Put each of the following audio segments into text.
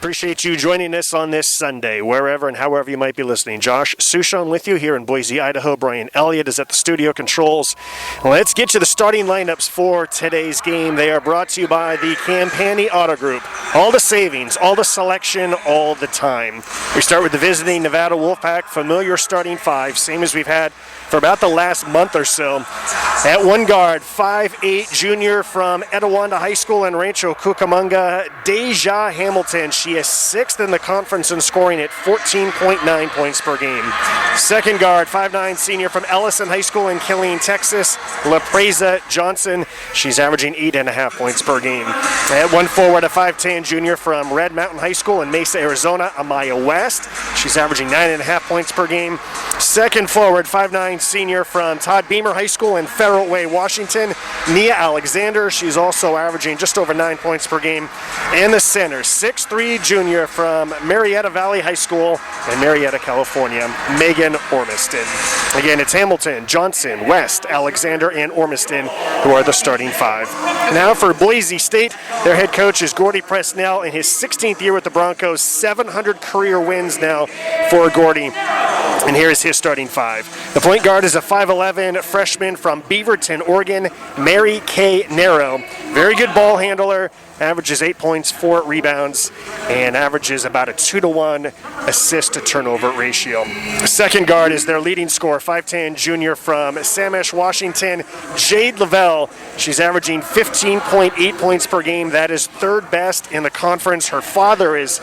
Appreciate you joining us on this Sunday, wherever and however you might be listening. Josh Suchon with you here in Boise, Idaho. Brian Elliott is at the studio controls. Let's get to the starting lineups for today's game. They are brought to you by the Campani Auto Group. All the savings, all the selection, all the time. We start with the visiting Nevada Wolfpack, familiar starting five, same as we've had for about the last month or so. At one guard, 5'8" junior from Etiwanda High School in Rancho Cucamonga, Deja Hamilton. She is sixth in the conference in scoring at 14.9 points per game. Second guard, 5'9" senior from Ellison High School in Killeen, Texas, LaPreza Johnson. She's averaging 8.5 points per game. At one forward, a 5'10" junior from Red Mountain High School in Mesa, Arizona, Amaya West. She's averaging 9.5 points per game. Second forward, 5'9" senior from Todd Beamer High School in Federal Way, Washington, Nia Alexander. She's also averaging just over 9 points per game. And the center, 6'3" junior from Marietta Valley High School in Marietta, California, Megan Ormiston. Again, it's Hamilton, Johnson, West, Alexander, and Ormiston who are the starting five. Now for Boise State, their head coach is Gordy Presnell in his 16th year with the Broncos, 700 career wins now for Gordy. And here is his starting five. The point guard is a 5'11" freshman from Beaverton, Oregon, Mary Kay Narrow. Very good ball handler, averages 8 points, 4 rebounds, and averages about a 2-to-1 assist to turnover ratio. The second guard is their leading scorer, 5'10" junior from Samesh, Washington, Jade Lavelle. She's averaging 15.8 points per game. That is third best in the conference. Her father is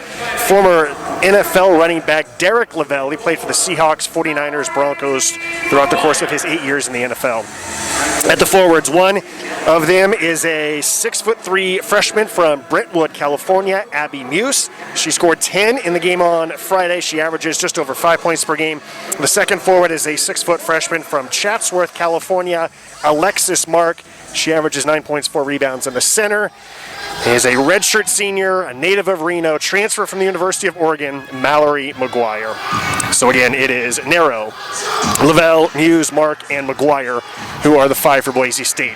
former NFL running back Derek Lavelle. He played for the Seahawks, 49ers, Broncos throughout the course of his 8 years in the NFL. At the forwards, one of them is a 6'3" freshman from Brentwood, California, Abby Muse. She scored 10 in the game on Friday. She averages just over 5 points per game. The second forward is a 6' freshman from Chatsworth, California, Alexis Mark. She averages 9 points, 4 rebounds. And the center is a redshirt senior, a native of Reno, transfer from the University of Oregon, Mallory McGuire. So again, it is Narrow, Lavelle, Muse, Mark, and McGuire who are the five for Boise State.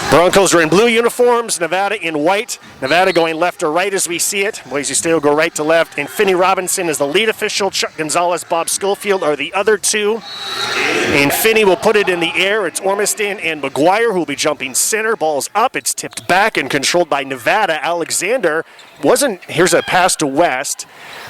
Broncos are in blue uniforms, Nevada in white. Nevada going left or right as we see it. Boise State will go right to left. And Finney Robinson is the lead official. Chuck Gonzalez, Bob Schofield are the other two. And Finney will put it in the air. It's Ormiston and McGuire who will be jumping center. Ball's up. It's tipped back and controlled by Nevada. Alexander here's a pass to West.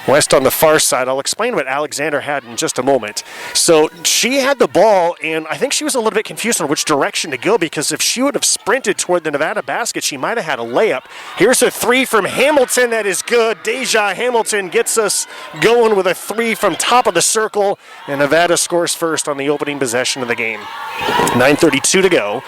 West on the far side. I'll explain what Alexander had in just a moment. So she had the ball, and I think she was a little bit confused on which direction to go, because if she would have sprinted toward the Nevada basket, she might have had a layup. Here's a three from Hamilton. That is good. Deja Hamilton gets us going with a three from top of the circle, and Nevada scores first on the opening possession of the game. 9:32 to go.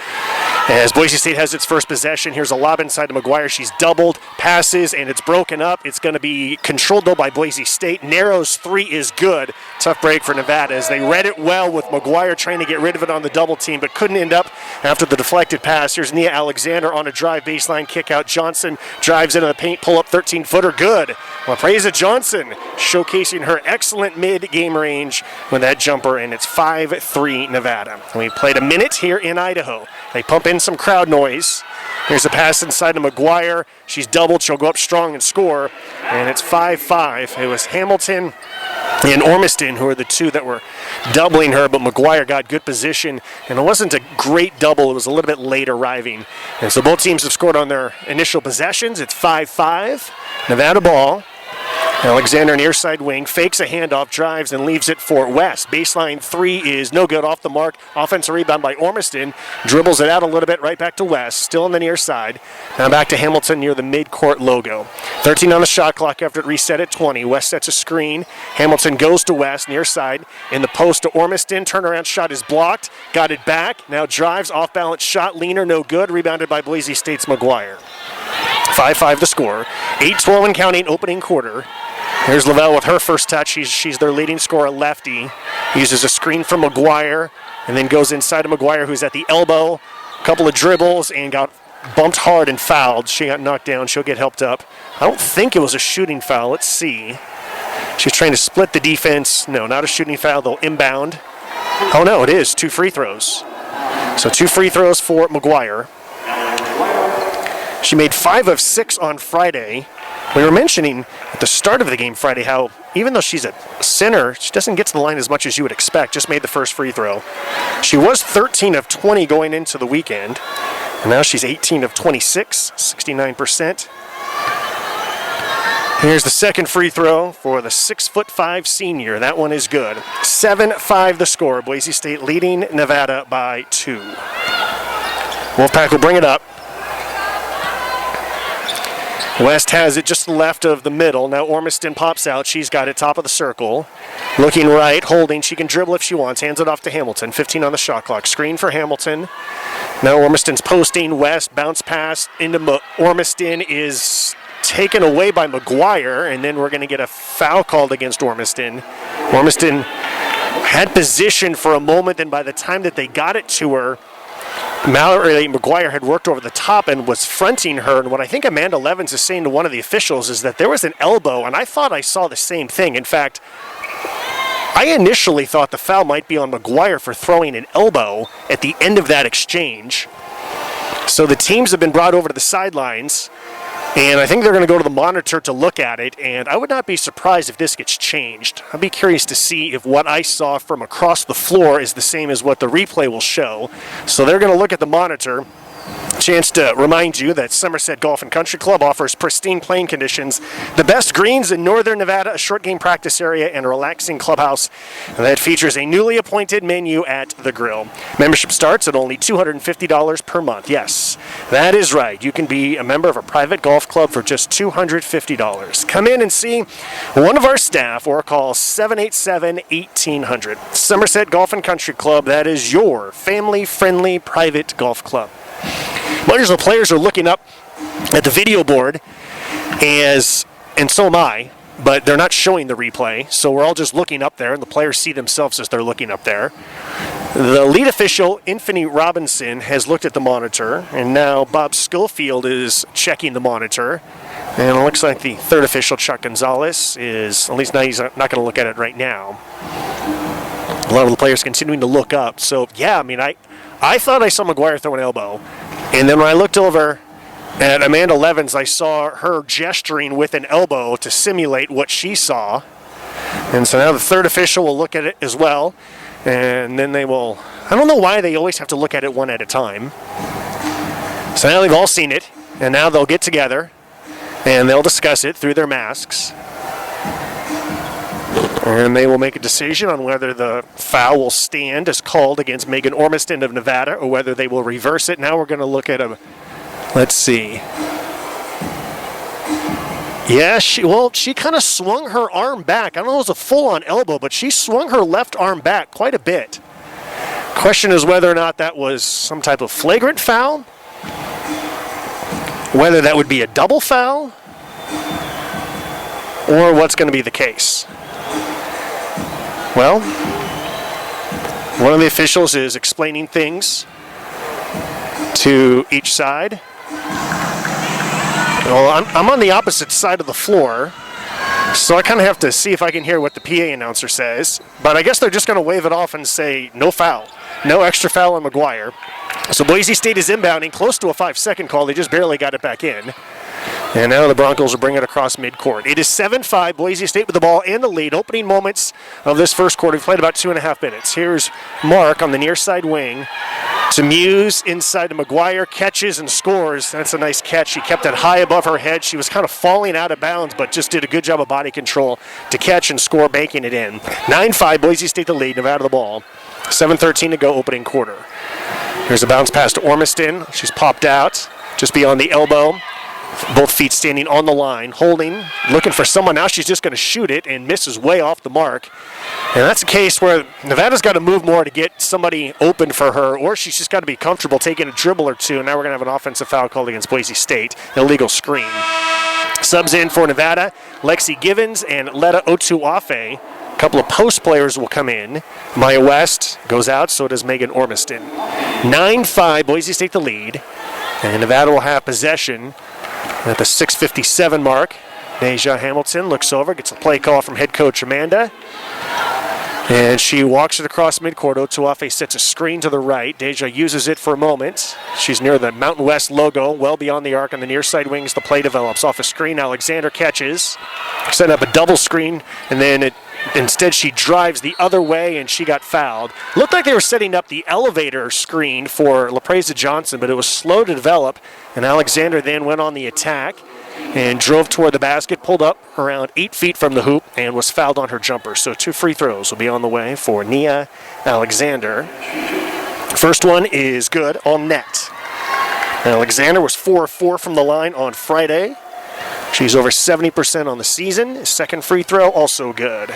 As Boise State has its first possession, here's a lob inside to McGuire. She's doubled, passes, and it's broken up. It's going to be controlled, though, by Boise State. Narrow's three is good. Tough break for Nevada as they read it well with McGuire trying to get rid of it on the double team, but couldn't end up after the deflected pass. Here's Nia Alexander on a drive, baseline kick out. Johnson drives into the paint, pull up 13-footer, good. LaPreza Johnson showcasing her excellent mid-game range with that jumper, and it's 5-3 Nevada. We played a minute here in Idaho. They pump in some crowd noise. Here's a pass inside to McGuire. She's doubled. She'll go up strong and score. And it's 5-5. It was Hamilton and Ormiston who are the two that were doubling her, but McGuire got good position. And it wasn't a great double. It was a little bit late arriving. And so both teams have scored on their initial possessions. It's 5-5. Nevada ball. Alexander, near side wing, fakes a handoff, drives, and leaves it for West. Baseline three is no good, off the mark. Offensive rebound by Ormiston. Dribbles it out a little bit, right back to West, still on the near side. Now back to Hamilton near the midcourt logo. 13 on the shot clock after it reset at 20. West sets a screen. Hamilton goes to West, near side. In the post to Ormiston. Turnaround shot is blocked. Got it back. Now drives, off balance shot, leaner, no good. Rebounded by Boise State's McGuire. 5-5 the score. 8-12 and counting opening quarter. Here's Lavelle with her first touch. She's their leading scorer, lefty. Uses a screen from McGuire and then goes inside of McGuire, who's at the elbow. A couple of dribbles and got bumped hard and fouled. She got knocked down. She'll get helped up. I don't think it was a shooting foul. Let's see. She's trying to split the defense. No, not a shooting foul. They'll inbound. Oh, no, it is. 2 free throws. So 2 free throws for McGuire. She made 5 of 6 on Friday. We were mentioning the start of the game Friday how even though she's a center, she doesn't get to the line as much as you would expect. Just made the first free throw. She was 13 of 20 going into the weekend. And now she's 18 of 26, 69%. Here's the second free throw for the 6'5" senior. That one is good. 7-5 the score. Boise State leading Nevada by 2. Wolfpack will bring it up. West has it just to the left of the middle. Now Ormiston pops out. She's got it top of the circle. Looking right, holding. She can dribble if she wants. Hands it off to Hamilton. 15 on the shot clock. Screen for Hamilton. Now Ormiston's posting. West bounce pass into Ormiston is taken away by McGuire, and then we're going to get a foul called against Ormiston. Ormiston had position for a moment, and by the time that they got it to her, Mallory McGuire had worked over the top and was fronting her, and what I think Amanda Levins is saying to one of the officials is that there was an elbow, and I thought I saw the same thing. In fact, I initially thought the foul might be on McGuire for throwing an elbow at the end of that exchange. So the teams have been brought over to the sidelines, and I think they're going to go to the monitor to look at it, and I would not be surprised if this gets changed. I'd be curious to see if what I saw from across the floor is the same as what the replay will show. So they're going to look at the monitor. Chance to remind you that Somerset Golf and Country Club offers pristine playing conditions, the best greens in northern Nevada, a short game practice area, and a relaxing clubhouse that features a newly appointed menu at the grill. Membership starts at only $250 per month. Yes, that is right. You can be a member of a private golf club for just $250. Come in and see one of our staff or call 787-1800. Somerset Golf and Country Club, that is your family-friendly private golf club. Much as the players are looking up at the video board, and so am I, but they're not showing the replay, so we're all just looking up there, and the players see themselves as they're looking up there. The lead official, Infinity Robinson, has looked at the monitor, and now Bob Schofield is checking the monitor. And it looks like the third official, Chuck Gonzalez, is, at least now he's not going to look at it right now. A lot of the players continuing to look up. So, yeah, I mean, I thought I saw McGuire throw an elbow. And then when I looked over at Amanda Levins, I saw her gesturing with an elbow to simulate what she saw. And so now the third official will look at it as well. And then they will, I don't know why they always have to look at it one at a time. So now they've all seen it. And now they'll get together and they'll discuss it through their masks. And they will make a decision on whether the foul will stand as called against Megan Ormiston of Nevada or whether they will reverse it. Now we're going to look at a, let's see. Yeah, she kind of swung her arm back. I don't know if it was a full-on elbow, but she swung her left arm back quite a bit. Question is whether or not that was some type of flagrant foul, whether that would be a double foul, or what's going to be the case. Well, one of the officials is explaining things to each side. Well, I'm on the opposite side of the floor, so I kind of have to see if I can hear what the PA announcer says. But I guess they're just going to wave it off and say no foul, no extra foul on McGuire. So Boise State is inbounding, close to a 5-second call. They just barely got it back in. And now the Broncos will bring it across midcourt. It is 7-5, Boise State with the ball and the lead. Opening moments of this first quarter. We've played about 2.5 minutes. Here's Mark on the near side wing to Muse inside to McGuire. Catches and scores. That's a nice catch. She kept it high above her head. She was kind of falling out of bounds, but just did a good job of body control to catch and score, banking it in. 9-5, Boise State the lead. Nevada the ball. 7:13 to go, opening quarter. Here's a bounce pass to Ormiston. She's popped out just beyond the elbow. Both feet standing on the line, holding, looking for someone. Now she's just going to shoot it and misses way off the mark. And that's a case where Nevada's got to move more to get somebody open for her, or she's just got to be comfortable taking a dribble or two. And now we're going to have an offensive foul called against Boise State. Illegal screen. Subs in for Nevada, Lexi Givens and Letta Otuafe. A couple of post players will come in. Maya West goes out, so does Megan Ormiston. 9-5, Boise State the lead. And Nevada will have possession at the 6:57 mark. Deja Hamilton looks over, gets a play call from head coach Amanda. And she walks it across midcourt. Otuafe sets a screen to the right. Deja uses it for a moment. She's near the Mountain West logo, well beyond the arc on the near side wings. The play develops off a screen. Alexander catches, setting up a double screen, and then instead she drives the other way, and she got fouled. Looked like they were setting up the elevator screen for LaPreza Johnson, but it was slow to develop, and Alexander then went on the attack and drove toward the basket, pulled up around 8 feet from the hoop, and was fouled on her jumper. So 2 free throws will be on the way for Nia Alexander. First one is good on net. Alexander was 4 of 4 from the line on Friday. She's over 70% on the season. Second free throw, also good.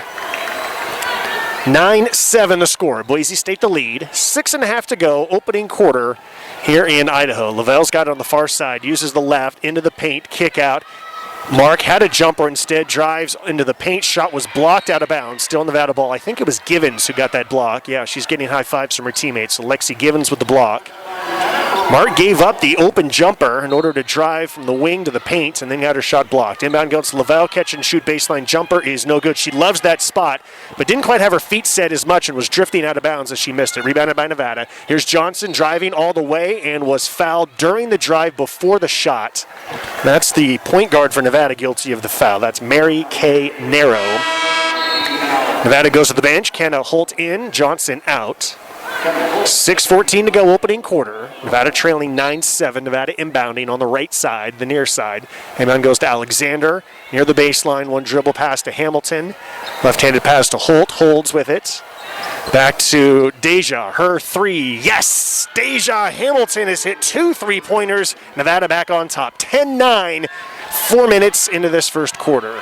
9-7 the score. Boise State the lead. 6.5 to go, opening quarter here in Idaho. Lavelle's got it on the far side, uses the left, into the paint, kick out. Mark had a jumper instead, drives into the paint, shot was blocked out of bounds, still Nevada ball. I think it was Givens who got that block. Yeah, she's getting high fives from her teammates, so Lexi Givens with the block. Mark gave up the open jumper in order to drive from the wing to the paint and then got her shot blocked. Inbound goes to Lavelle, catch and shoot baseline jumper is no good. She loves that spot, but didn't quite have her feet set as much and was drifting out of bounds as she missed it. Rebounded by Nevada. Here's Johnson driving all the way and was fouled during the drive before the shot. That's the point guard for Nevada guilty of the foul. That's Mary Kay Narrow. Nevada goes to the bench. Kenna Holt in, Johnson out. 6:14 to go, opening quarter. Nevada trailing 9-7. Nevada inbounding on the right side, the near side. Inbound goes to Alexander near the baseline. One dribble pass to Hamilton. Left-handed pass to Holt. Holds with it. Back to Deja. Her three. Yes! Deja Hamilton has hit 2 3-pointers. Nevada back on top. 10-9. 4 minutes into this first quarter.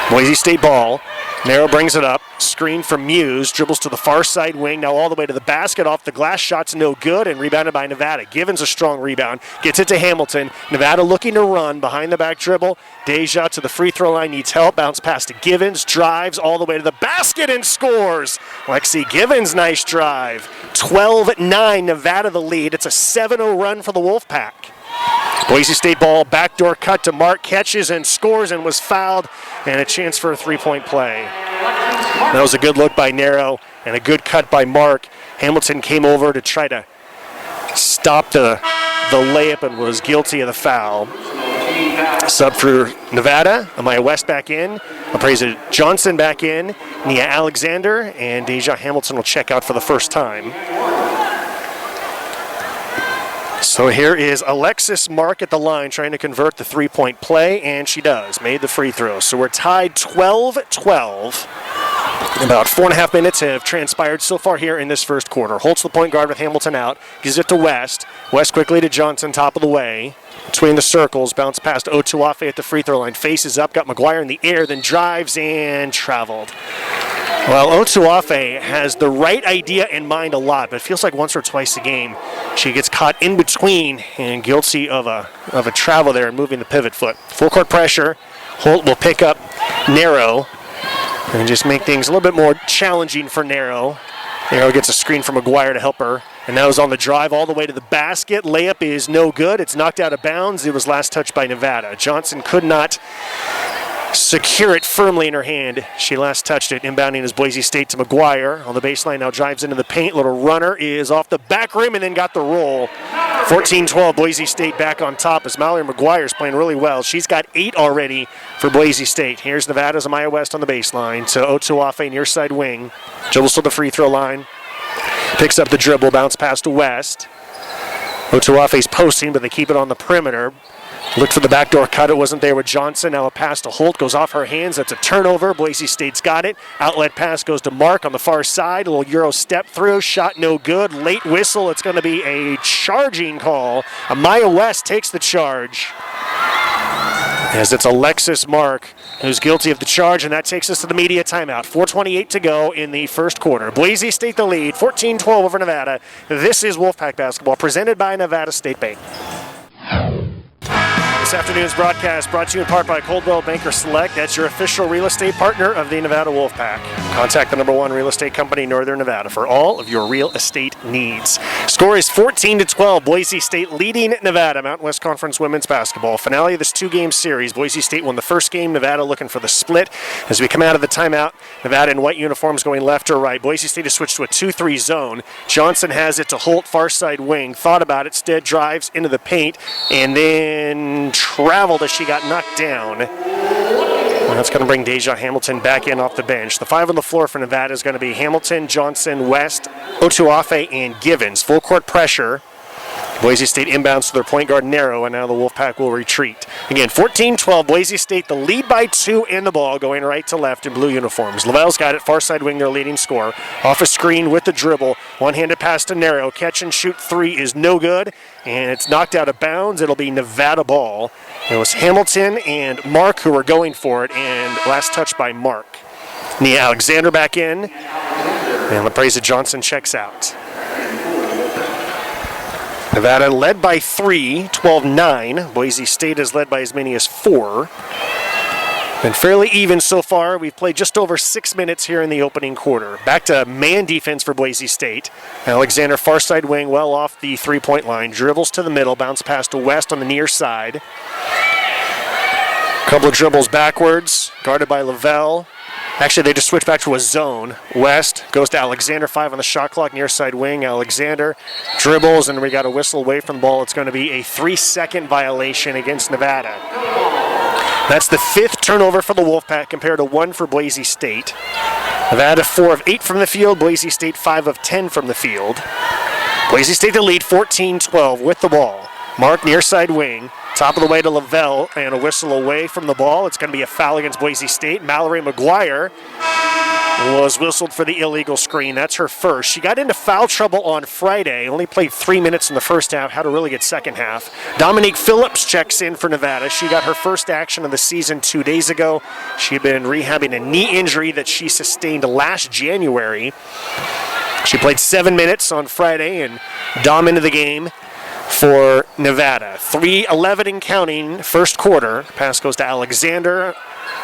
Boise State ball. Narrow brings it up. Screen from Muse. Dribbles to the far side wing. Now all the way to the basket. Off the glass. Shot's no good. And rebounded by Nevada. Givens a strong rebound. Gets it to Hamilton. Nevada looking to run. Behind the back dribble. Deja to the free throw line. Needs help. Bounce pass to Givens. Drives all the way to the basket and scores. Lexi Givens, nice drive. 12-9. Nevada the lead. It's a 7-0 run for the Wolfpack. Boise State ball, backdoor cut to Mark, catches and scores and was fouled, and a chance for a 3-point play. That was a good look by Narrow and a good cut by Mark. Hamilton came over to try to stop the layup and was guilty of the foul. Sub for Nevada, Amaya West back in, LaPreza Johnson back in, Nia Alexander, and Deja Hamilton will check out for the first time. So here is Alexis Mark at the line trying to convert the 3-point play, and she does. Made the free throw. So we're tied 12-12. About 4.5 minutes have transpired so far here in this first quarter. Holtz the point guard with Hamilton out. Gives it to West. West quickly to Johnson, top of the way. Between the circles, bounce past Otuafe at the free throw line. Faces up, got McGuire in the air, then drives and traveled. Well, Otuafe has the right idea in mind a lot, but it feels like once or twice a game she gets caught in between and guilty of a travel there and moving the pivot foot. Full court pressure. Holt will pick up Narrow and just make things a little bit more challenging for Narrow. Narrow gets a screen from McGuire to help her. And now is on the drive all the way to the basket. Layup is no good. It's knocked out of bounds. It was last touched by Nevada. Johnson could not secure it firmly in her hand. She last touched it. Inbounding is Boise State to McGuire. On the baseline now drives into the paint. Little runner is off the back rim and then got the roll. 14-12, Boise State back on top as Mallory McGuire's playing really well. She's got 8 already for Boise State. Here's Nevada's Amaya West on the baseline to Otuafe near side wing. Dribbles to the free throw line. Picks up the dribble, bounce pass to West. Otuafe's posting, but they keep it on the perimeter. Looked for the backdoor cut. It wasn't there with Johnson. Now a pass to Holt goes off her hands. That's a turnover. Boise State's got it. Outlet pass goes to Mark on the far side. A little Euro step through. Shot no good. Late whistle. It's going to be a charging call. Amaya West takes the charge. As it's Alexis Mark who's guilty of the charge, and that takes us to the media timeout. 4:28 to go in the first quarter. Boise State the lead, 14-12 over Nevada. This is Wolfpack basketball presented by Nevada State Bank. This afternoon's broadcast brought to you in part by Coldwell Banker Select. That's your official real estate partner of the Nevada Wolfpack. Contact the #1 real estate company in Northern Nevada for all of your real estate needs. Score is 14-12. Boise State leading Nevada Mountain West Conference women's basketball. Finale of this two-game series. Boise State won the first game. Nevada looking for the split. As we come out of the timeout, Nevada in white uniforms going left or right. Boise State has switched to a 2-3 zone. Johnson has it to Holt, far side wing. Thought about it, instead drives into the paint, and then traveled as she got knocked down. And that's going to bring Deja Hamilton back in off the bench. The five on the floor for Nevada is going to be Hamilton, Johnson, West, Otuafe, and Givens. Full court pressure. Boise State inbounds to their point guard Narrow, and now the Wolfpack will retreat. Again, 14-12, Boise State the lead by 2 in the ball, going right to left in blue uniforms. Lavelle's got it, far side wing, their leading scorer. Off a screen with the dribble, one-handed pass to Narrow. Catch and shoot three is no good, and it's knocked out of bounds. It'll be Nevada ball. It was Hamilton and Mark who were going for it, and last touch by Mark. Nia Alexander back in, and LaPreza Johnson checks out. Nevada led by 3, 12-9. Boise State is led by as many as 4. Been fairly even so far. We've played just over 6 minutes here in the opening quarter. Back to man defense for Boise State. Alexander, far side wing, well off the three-point line. Dribbles to the middle, bounce pass to West on the near side. Couple of dribbles backwards, guarded by Lavelle. Actually, they just switch back to a zone. West goes to Alexander, 5 on the shot clock, near side wing. Alexander dribbles, and we got a whistle away from the ball. It's going to be a 3-second violation against Nevada. That's the 5th turnover for the Wolfpack compared to 1 for Boise State. Nevada 4 of 8 from the field. Boise State 5 of 10 from the field. Boise State the lead, 14-12 with the ball. Mark near side wing. Top of the way to Lavelle, and a whistle away from the ball. It's going to be a foul against Boise State. Mallory McGuire was whistled for the illegal screen. That's her first. She got into foul trouble on Friday. Only played 3 minutes in the first half. Had a really good second half. Dominique Phillips checks in for Nevada. She got her first action of the season 2 days ago. She had been rehabbing a knee injury that she sustained last January. She played 7 minutes on Friday and Dom into the game for Nevada. 3:11 and counting, first quarter. Pass goes to Alexander,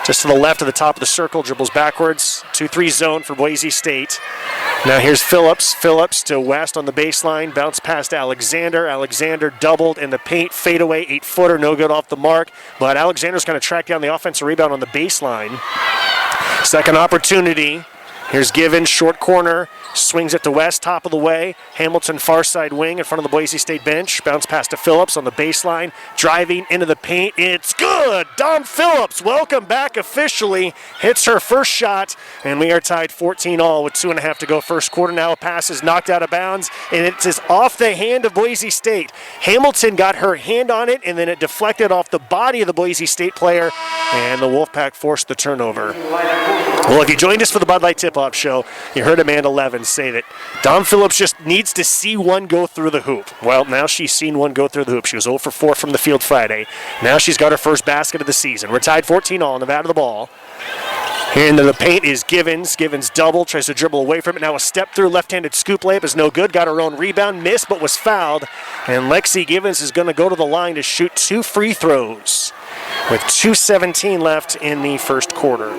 just to the left of the top of the circle, dribbles backwards. 2-3 zone for Boise State. Now here's Phillips. Phillips to West on the baseline, bounce past Alexander. Alexander doubled in the paint, fadeaway, 8-footer, no good off the mark. But Alexander's going to track down the offensive rebound on the baseline. Second opportunity. Here's Givens, short corner, swings it to West, top of the way. Hamilton, far side wing in front of the Boise State bench. Bounce pass to Phillips on the baseline, driving into the paint. It's good! Dom Phillips, welcome back officially. Hits her first shot, and we are tied 14-all with 2.5 to go first quarter. Now a pass is knocked out of bounds, and it is off the hand of Boise State. Hamilton got her hand on it, and then it deflected off the body of the Boise State player, and the Wolfpack forced the turnover. Well, if you joined us for the Bud Light Tip-Off Show, you heard Amanda Levin say that Dom Phillips just needs to see one go through the hoop. Well, now she's seen one go through the hoop. She was 0 for 4 from the field Friday. Now she's got her first basket of the season. We're tied 14-all, Nevada the ball. Here into the paint is Givens. Givens double, tries to dribble away from it. Now a step through, left-handed scoop layup is no good. Got her own rebound, missed, but was fouled. And Lexi Givens is going to go to the line to shoot 2 free throws with 2:17 left in the first quarter.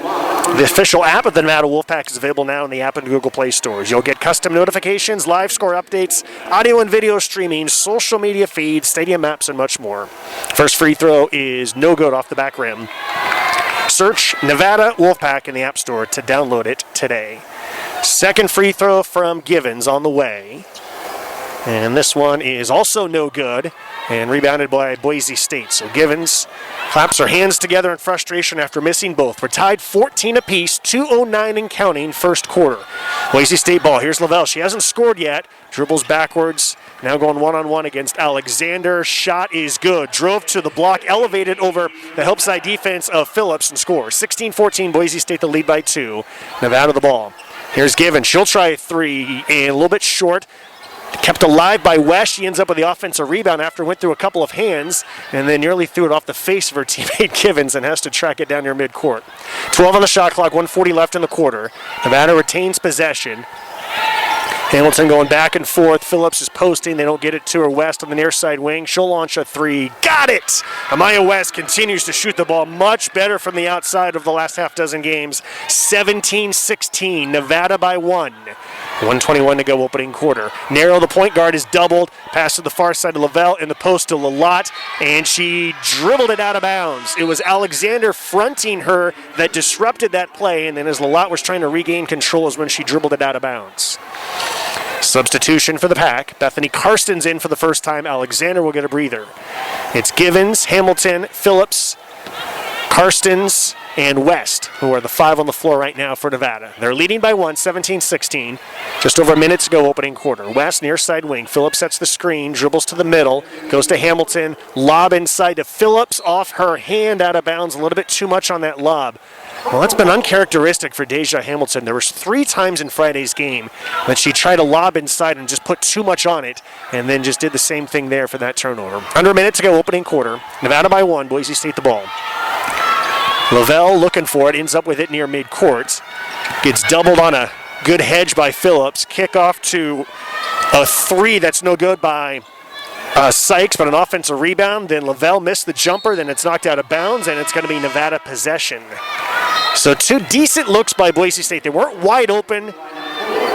The official app of the Nevada Wolfpack is available now in the App and Google Play stores. You'll get custom notifications, live score updates, audio and video streaming, social media feeds, stadium maps, and much more. First free throw is no good off the back rim. Search Nevada Wolfpack in the App Store to download it today. Second free throw from Givens on the way. And this one is also no good and rebounded by Boise State. So Givens claps her hands together in frustration after missing both. We're tied 14 apiece, 2:09 and counting, first quarter. Boise State ball. Here's Lavelle. She hasn't scored yet. Dribbles backwards. Now going one-on-one against Alexander. Shot is good. Drove to the block, elevated over the help side defense of Phillips and scores. 16-14, Boise State the lead by 2. Nevada the ball. Here's Givens. She'll try a 3 and a little bit short. Kept alive by West. She ends up with the offensive rebound after it went through a couple of hands and then nearly threw it off the face of her teammate Givens and has to track it down near midcourt. 12 on the shot clock, 1:40 left in the quarter. Nevada retains possession. Hamilton going back and forth. Phillips is posting. They don't get it to her. West on the near side wing. She'll launch a three. Got it! Amaya West continues to shoot the ball much better from the outside of the last half dozen games. 17-16. Nevada by 1. 1:21 to go opening quarter. Narrow, the point guard, is doubled. Pass to the far side to Lavelle in the post to Lalott, and she dribbled it out of bounds. It was Alexander fronting her that disrupted that play, and then as Lalott was trying to regain control is when she dribbled it out of bounds. Substitution for the Pack. Bethany Karsten's in for the first time. Alexander will get a breather. It's Givens, Hamilton, Phillips, Karstens, and West, who are the 5 on the floor right now for Nevada. They're leading by 1, 17-16. Just over a minute to go opening quarter. West near side wing. Phillips sets the screen, dribbles to the middle, goes to Hamilton, lob inside to Phillips, off her hand, out of bounds. A little bit too much on that lob. Well, that's been uncharacteristic for Deja Hamilton. There was 3 times in Friday's game that she tried to lob inside and just put too much on it, and then just did the same thing there for that turnover. Under a minute to go opening quarter. Nevada by 1, Boise State the ball. Lavelle looking for it, ends up with it near midcourt. Gets doubled on a good hedge by Phillips. Kickoff to a 3 that's no good by Sykes, but an offensive rebound. Then Lavelle missed the jumper, then it's knocked out of bounds, and it's going to be Nevada possession. So 2 decent looks by Boise State. They weren't wide open,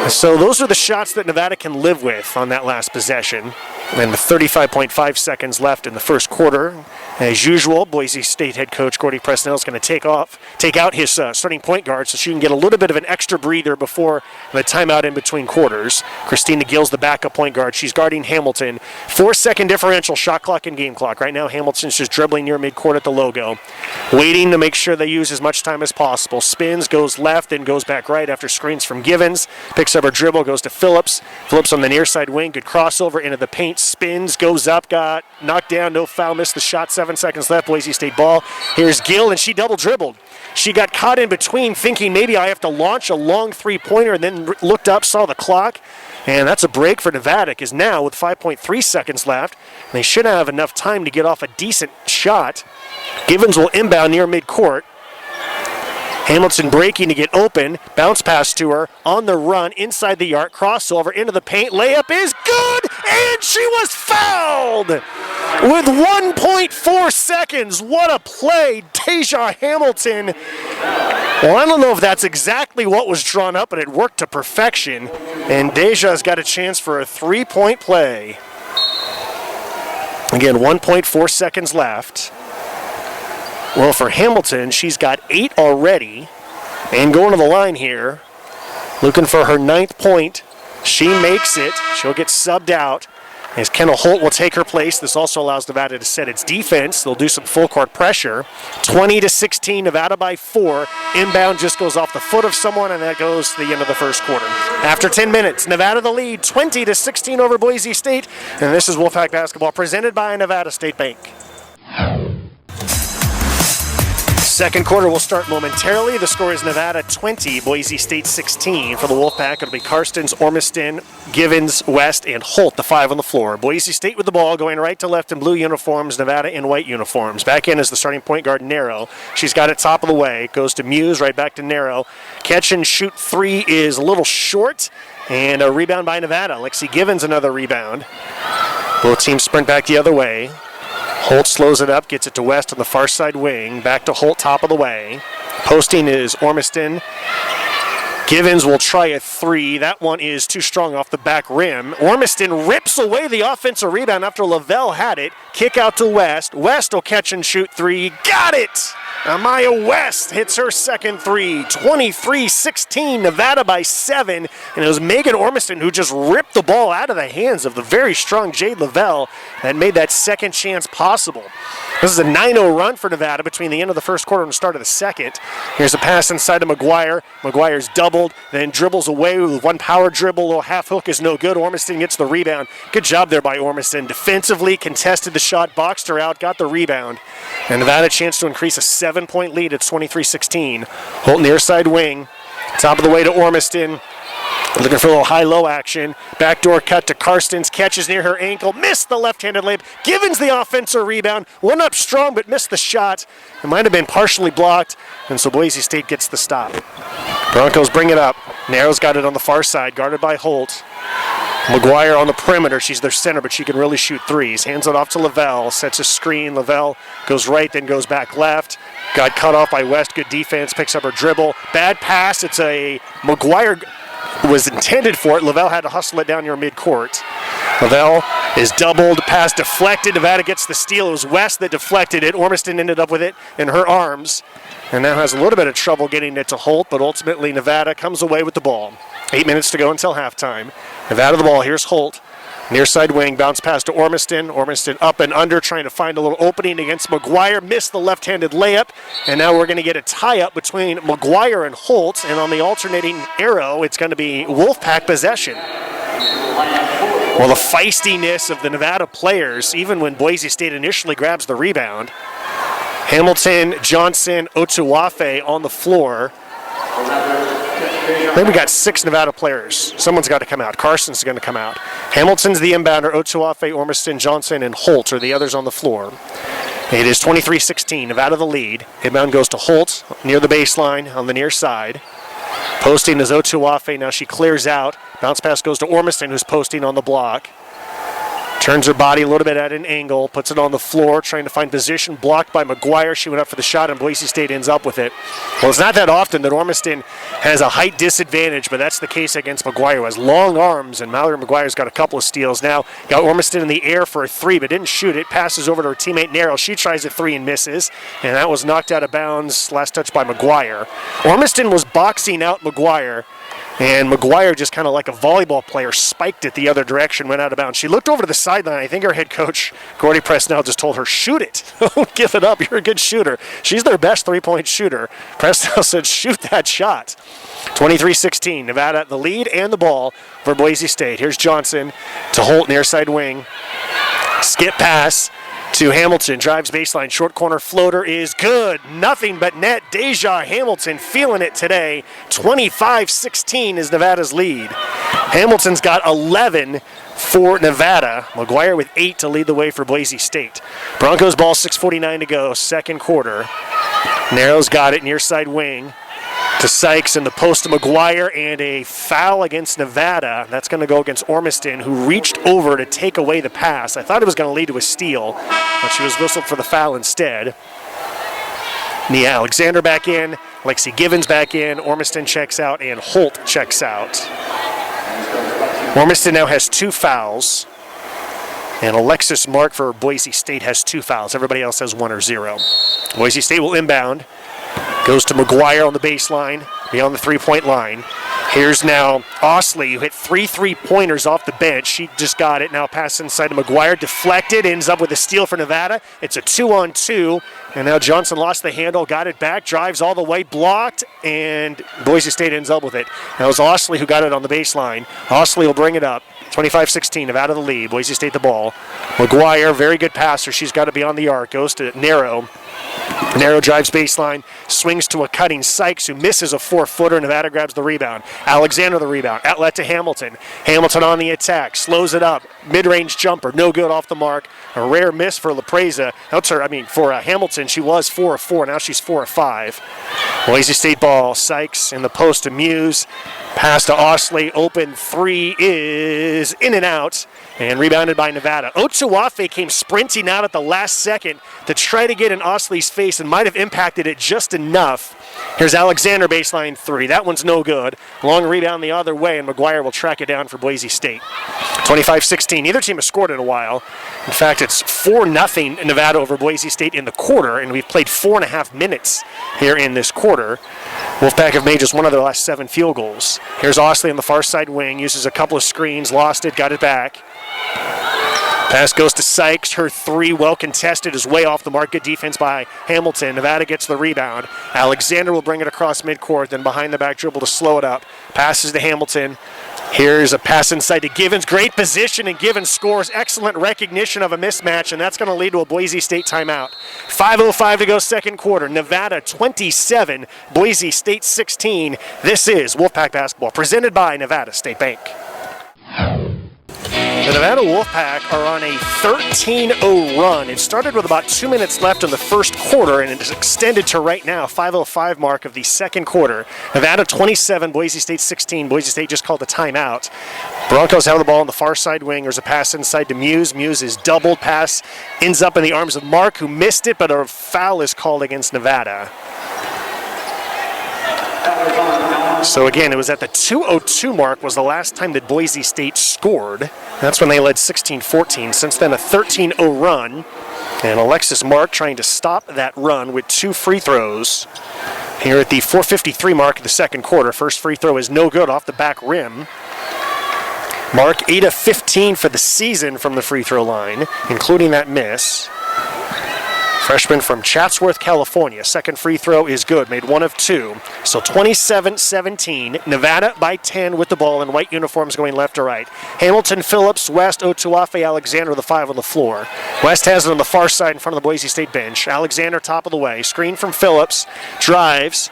so those are the shots that Nevada can live with on that last possession. And with 35.5 seconds left in the first quarter, as usual, Boise State head coach Gordy Presnell is going to take out his starting point guard so she can get a little bit of an extra breather before the timeout in between quarters. Christina Gill's the backup point guard. She's guarding Hamilton. 4-second differential shot clock and game clock. Right now, Hamilton's just dribbling near midcourt at the logo, waiting to make sure they use as much time as possible. Spins, goes left, then goes back right after screens from Givens. Picks up her dribble, goes to Phillips. Phillips on the near side wing. Good crossover into the paint. Spins, goes up, got knocked down, no foul, missed the shot. 7 seconds left, Boise State ball. Here's Gill, and she double dribbled. She got caught in between, thinking maybe I have to launch a long three-pointer, and then looked up, saw the clock, and that's a break for Nevada, because now with 5.3 seconds left, they should have enough time to get off a decent shot. Givens will inbound near midcourt. Hamilton breaking to get open, bounce pass to her, on the run, inside the arc, crossover into the paint, layup is good, and she was fouled! With 1.4 seconds, what a play, Deja Hamilton. Well, I don't know if that's exactly what was drawn up, but it worked to perfection, and Deja's got a chance for a 3-point play. Again, 1.4 seconds left. Well, for Hamilton, she's got 8 already, and going to the line here, looking for her 9th point. She makes it. She'll get subbed out as Kendall Holt will take her place. This also allows Nevada to set its defense. They'll do some full court pressure. 20-16, Nevada by 4. Inbound just goes off the foot of someone, and that goes to the end of the first quarter. After 10 minutes, Nevada the lead, 20-16 over Boise State, and this is Wolfpack basketball presented by Nevada State Bank. Second quarter will start momentarily. The score is Nevada 20, Boise State 16. For the Wolfpack, it'll be Karstens, Ormiston, Givens, West, and Holt, the 5 on the floor. Boise State with the ball, going right to left in blue uniforms, Nevada in white uniforms. Back in is the starting point guard, Narrow. She's got it top of the way. Goes to Muse, right back to Narrow. Catch and shoot 3 is a little short, and a rebound by Nevada. Lexi Givens, another rebound. Both teams sprint back the other way. Holt slows it up, gets it to West on the far side wing. Back to Holt, top of the way. Posting is Ormiston. Givens will try a 3. That one is too strong off the back rim. Ormiston rips away the offensive rebound after Lavelle had it. Kick out to West. West will catch and shoot 3. Got it! Amaya West hits her second 3. 23-16, Nevada by 7. And it was Megan Ormiston who just ripped the ball out of the hands of the very strong Jade Lavelle that made that second chance possible. This is a 9-0 run for Nevada between the end of the first quarter and the start of the second. Here's a pass inside to McGuire. McGuire's doubled, then dribbles away with one power dribble. A little half hook is no good. Ormiston gets the rebound. Good job there by Ormiston. Defensively contested the shot, boxed her out, got the rebound. And Nevada a chance to increase a 7-point lead. It's 23-16. Holt near side wing. Top of the way to Ormiston. Looking for a little high-low action. Backdoor cut to Karstens. Catches near her ankle. Missed the left-handed layup. Givens the offensive rebound. Went up strong but missed the shot. It might have been partially blocked. And so Boise State gets the stop. Broncos bring it up. Narrow's got it on the far side. Guarded by Holt. McGuire on the perimeter. She's their center, but she can really shoot threes. Hands it off to Lavelle. Sets a screen. Lavelle goes right, then goes back left. Got cut off by West. Good defense. Picks up her dribble. Bad pass. It's a McGuire was intended for it. Lavelle had to hustle it down near midcourt. Lavelle is doubled. Pass deflected. Nevada gets the steal. It was West that deflected it. Ormiston ended up with it in her arms. And now has a little bit of trouble getting it to Holt, but ultimately Nevada comes away with the ball. 8 minutes to go until halftime. Nevada the ball. Here's Holt. Near side wing, bounce pass to Ormiston. Ormiston up and under, trying to find a little opening against McGuire. Missed the left-handed layup. And now we're going to get a tie-up between McGuire and Holt. And on the alternating arrow, it's going to be Wolfpack possession. Well, the feistiness of the Nevada players, even when Boise State initially grabs the rebound. Hamilton, Johnson, Otuafe on the floor. Then we got 6 Nevada players. Someone's got to come out. Carson's going to come out. Hamilton's the inbounder. Otuafe, Ormiston, Johnson, and Holt are the others on the floor. It is 23-16. Nevada the lead. Inbound goes to Holt near the baseline on the near side. Posting is Otuafe. Now she clears out. Bounce pass goes to Ormiston, who's posting on the block. Turns her body a little bit at an angle, puts it on the floor, trying to find position, blocked by McGuire. She went up for the shot, and Boise State ends up with it. Well, it's not that often that Ormiston has a height disadvantage, but that's the case against McGuire, who has long arms, and Mallory McGuire's got a couple of steals now. Got Ormiston in the air for a three, but didn't shoot it. Passes over to her teammate Narrow. She tries a three and misses, and that was knocked out of bounds. Last touch by McGuire. Ormiston was boxing out McGuire, and McGuire, just kind of like a volleyball player, spiked it the other direction, went out of bounds. She looked over to the sideline. I think her head coach, Gordy Presnell, just told her, shoot it. Don't give it up. You're a good shooter. She's their best three-point shooter. Presnell said, shoot that shot. 23-16. Nevada the lead and the ball for Boise State. Here's Johnson to Holt, near side wing. Skip pass to Hamilton, drives baseline, short corner floater is good. Nothing but net. Deja Hamilton feeling it today. 25-16 is Nevada's lead. Hamilton's got 11 for Nevada. McGuire with 8 to lead the way for Boise State. Broncos ball, 6:49 to go, second quarter. Narrow's got it, near side wing to Sykes in the post to McGuire, and a foul against Nevada. That's going to go against Ormiston, who reached over to take away the pass. I thought it was going to lead to a steal, but she was whistled for the foul instead. Nia Alexander back in, Lexi Givens back in, Ormiston checks out, and Holt checks out. Ormiston now has 2 fouls, and Alexis Mark for Boise State has 2 fouls. Everybody else has 1 or 0. Boise State will inbound. Goes to McGuire on the baseline, beyond the three-point line. Here's now Osley, who hit 3 3-pointers off the bench. She just got it. Now pass inside to McGuire. Deflected, ends up with a steal for Nevada. It's a 2-on-2. And now Johnson lost the handle, got it back, drives all the way, blocked, and Boise State ends up with it. Now it was Osley who got it on the baseline. Osley will bring it up. 25-16, Nevada the lead. Boise State the ball. McGuire, very good passer. She's got it beyond the arc. Goes to Narrow. Narrow drives baseline, swings to a cutting Sykes, who misses a 4-footer. Nevada grabs the rebound. Alexander the rebound. Outlet to Hamilton. Hamilton on the attack, slows it up. Mid-range jumper, no good, off the mark. A rare miss for for Hamilton. She was 4 of 4. Now she's 4 of 5. Boise State ball. Sykes in the post to Muse. Pass to Osley. Open 3 is in and out. And rebounded by Nevada. Otuafe came sprinting out at the last second to try to get in Osley's face and might have impacted it just enough. Here's Alexander, baseline 3. That one's no good. Long rebound the other way, and McGuire will track it down for Boise State. 25-16. Neither team has scored in a while. In fact, it's 4-0 Nevada over Boise State in the quarter, and we've played 4.5 minutes here in this quarter. Wolfpack have made just one of their last 7 field goals. Here's Osley on the far side wing. Uses a couple of screens, lost it, got it back. Pass goes to Sykes. Her three, well contested, is way off the mark. Good defense by Hamilton. Nevada gets the rebound. Alexander will bring it across midcourt, then behind the back dribble to slow it up. Passes to Hamilton. Here's a pass inside to Givens. Great position, and Givens scores. Excellent recognition of a mismatch, and that's going to lead to a Boise State timeout. 5:05 to go second quarter. Nevada 27, Boise State 16. This is Wolfpack Basketball, presented by Nevada State Bank. The Nevada Wolfpack are on a 13-0 run. It started with about 2 minutes left in the first quarter, and it is extended to right now, 5:05 mark of the second quarter. Nevada 27, Boise State 16. Boise State just called a timeout. Broncos have the ball on the far side wing. There's a pass inside to Muse. Muse is doubled. Pass ends up in the arms of Mark, who missed it, but a foul is called against Nevada. So again, it was at the 2:02 mark was the last time that Boise State scored. That's when they led 16-14. Since then, a 13-0 run. And Alexis Mark trying to stop that run with 2 free throws. Here at the 4:53 mark of the second quarter. First free throw is no good off the back rim. Mark 8 of 15 for the season from the free throw line, including that miss. Freshman from Chatsworth, California. Second free throw is good, made 1 of 2. So 27-17, Nevada by 10 with the ball in white uniforms going left to right. Hamilton, Phillips, West, Otuafe, Alexander, the 5 on the floor. West has it on the far side in front of the Boise State bench. Alexander top of the way. Screen from Phillips, drives.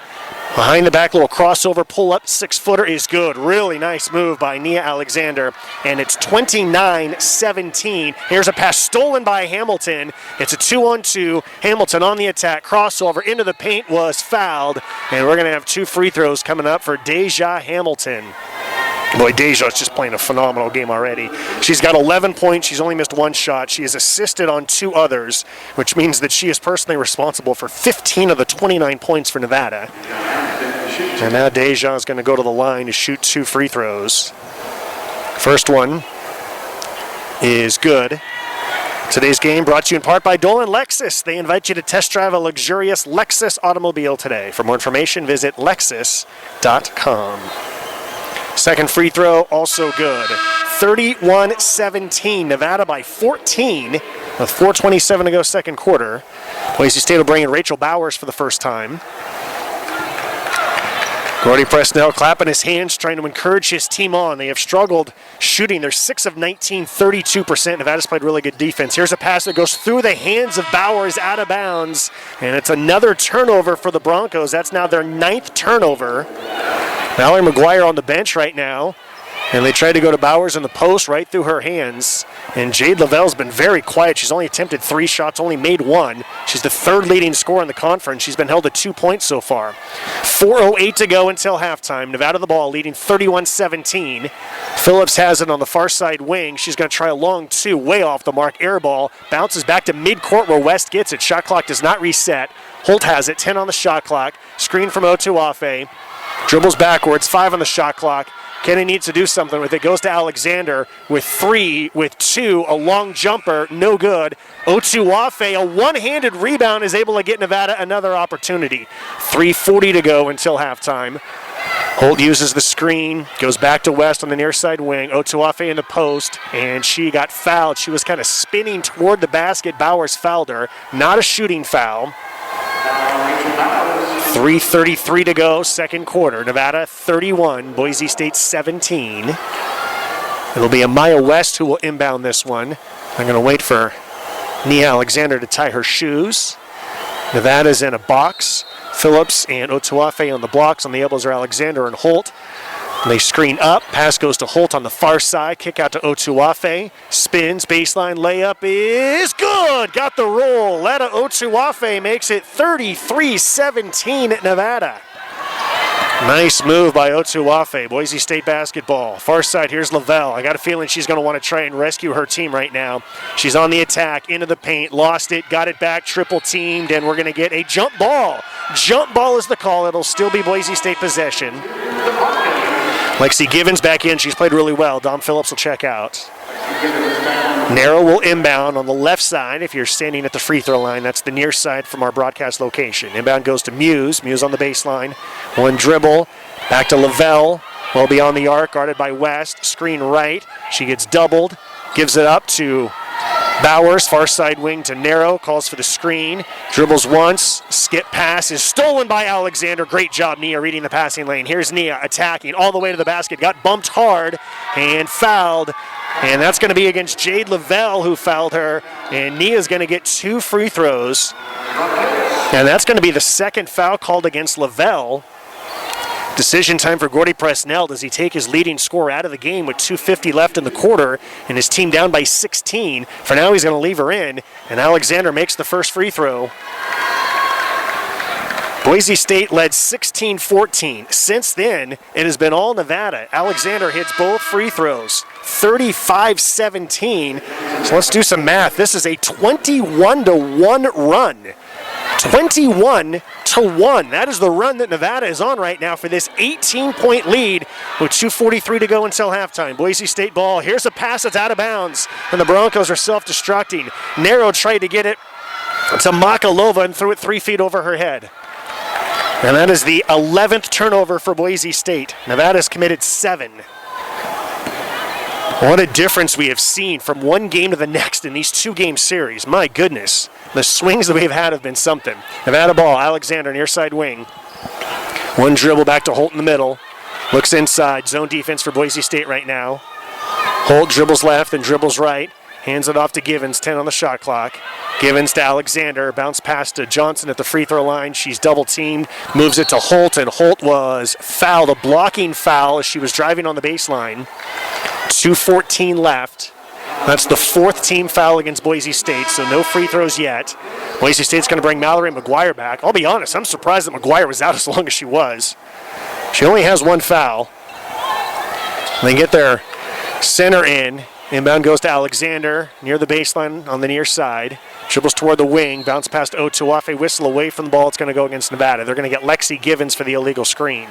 Behind the back, little crossover pull-up, 6-footer is good. Really nice move by Nia Alexander, and it's 29-17. Here's a pass stolen by Hamilton. It's a 2-on-2. Hamilton on the attack, crossover into the paint, was fouled, and we're going to have 2 free throws coming up for Deja Hamilton. Boy, Deja's just playing a phenomenal game already. She's got 11 points. She's only missed 1 shot. She has assisted on 2 others, which means that she is personally responsible for 15 of the 29 points for Nevada. And now Deja is going to go to the line to shoot 2 free throws. First one is good. Today's game brought to you in part by Dolan Lexus. They invite you to test drive a luxurious Lexus automobile today. For more information, visit lexus.com. Second free throw, also good. 31-17, Nevada by 14 with 4:27 to go second quarter. Boise State will bring in Rachel Bowers for the first time. Gordy Presnell clapping his hands, trying to encourage his team on. They have struggled shooting. They're 6 of 19, 32%. Nevada's played really good defense. Here's a pass that goes through the hands of Bowers, out of bounds. And it's another turnover for the Broncos. That's now their 9th turnover. Mallory McGuire on the bench right now. And they tried to go to Bowers in the post right through her hands. And Jade Lavelle's been very quiet. She's only attempted 3 shots, only made 1. She's the 3rd leading scorer in the conference. She's been held to 2 points so far. 4:08 to go until halftime. Nevada the ball, leading 31-17. Phillips has it on the far side wing. She's going to try a long 2, way off the mark. Air ball, bounces back to midcourt where West gets it. Shot clock does not reset. Holt has it, 10 on the shot clock. Screen from Otuafe. Dribbles backwards, 5 on the shot clock. Kenny needs to do something with it. Goes to Alexander with 3, with 2, a long jumper, no good. Otuafe, a one-handed rebound, is able to get Nevada another opportunity. 3:40 to go until halftime. Holt uses the screen, goes back to West on the near side wing. Otuafe in the post, and she got fouled. She was kind of spinning toward the basket. Bowers fouled her. Not a shooting foul. 3:33 to go, second quarter. Nevada 31, Boise State 17. It'll be Amaya West who will inbound this one. I'm going to wait for Nia Alexander to tie her shoes. Nevada's in a box. Phillips and Otuafe on the blocks. On the elbows are Alexander and Holt. They screen up. Pass goes to Holt on the far side. Kick out to Otuafe. Spins. Baseline layup is good. Got the roll. Letta Otuafe makes it 33-17 at Nevada. Nice move by Otuafe. Boise State basketball. Far side, here's Lavelle. I got a feeling she's going to want to try and rescue her team right now. She's on the attack, into the paint, lost it, got it back, triple teamed, and we're going to get a jump ball. Jump ball is the call. It'll still be Boise State possession. Lexi Givens back in. She's played really well. Dom Phillips will check out. Narrow will inbound on the left side. If you're standing at the free throw line, that's the near side from our broadcast location. Inbound goes to Muse. Muse on the baseline. One dribble. Back to Lavelle. Well beyond the arc, guarded by West. Screen right. She gets doubled. Gives it up to Bowers, far side wing to Narrow, calls for the screen, dribbles once, skip pass is stolen by Alexander. Great job, Nia, reading the passing lane. Here's Nia attacking all the way to the basket, got bumped hard and fouled, and that's going to be against Jade Lavelle, who fouled her, and Nia's going to get 2 free throws, and that's going to be the second foul called against Lavelle. Decision time for Gordy Presnell. Does he take his leading scorer out of the game with 2:50 left in the quarter and his team down by 16? For now, he's going to leave her in, and Alexander makes the first free throw. Boise State led 16-14. Since then, it has been all Nevada. Alexander hits both free throws, 35-17. So let's do some math. This is a 21-1 run. 21-1. That is the run that Nevada is on right now for this 18-point lead with 2:43 to go until halftime. Boise State ball. Here's a pass that's out of bounds, and the Broncos are self-destructing. Narrow tried to get it to Makalova and threw it 3 feet over her head. And that is the 11th turnover for Boise State. Nevada's committed 7. What a difference we have seen from one game to the next in these 2-game series. My goodness. The swings that we've had have been something. Nevada ball, Alexander, near side wing. One dribble back to Holt in the middle. Looks inside. Zone defense for Boise State right now. Holt dribbles left and dribbles right. Hands it off to Givens, 10 on the shot clock. Givens to Alexander, bounce pass to Johnson at the free throw line. She's double teamed, moves it to Holt, and Holt was fouled, a blocking foul as she was driving on the baseline. 2:14 left. That's the 4th team foul against Boise State, so no free throws yet. Boise State's going to bring Mallory McGuire back. I'll be honest, I'm surprised that McGuire was out as long as she was. She only has 1 foul. They get their center in. Inbound goes to Alexander near the baseline on the near side. Dribbles toward the wing, bounce past Otuafe, whistle away from the ball. It's going to go against Nevada. They're going to get Lexi Givens for the illegal screen.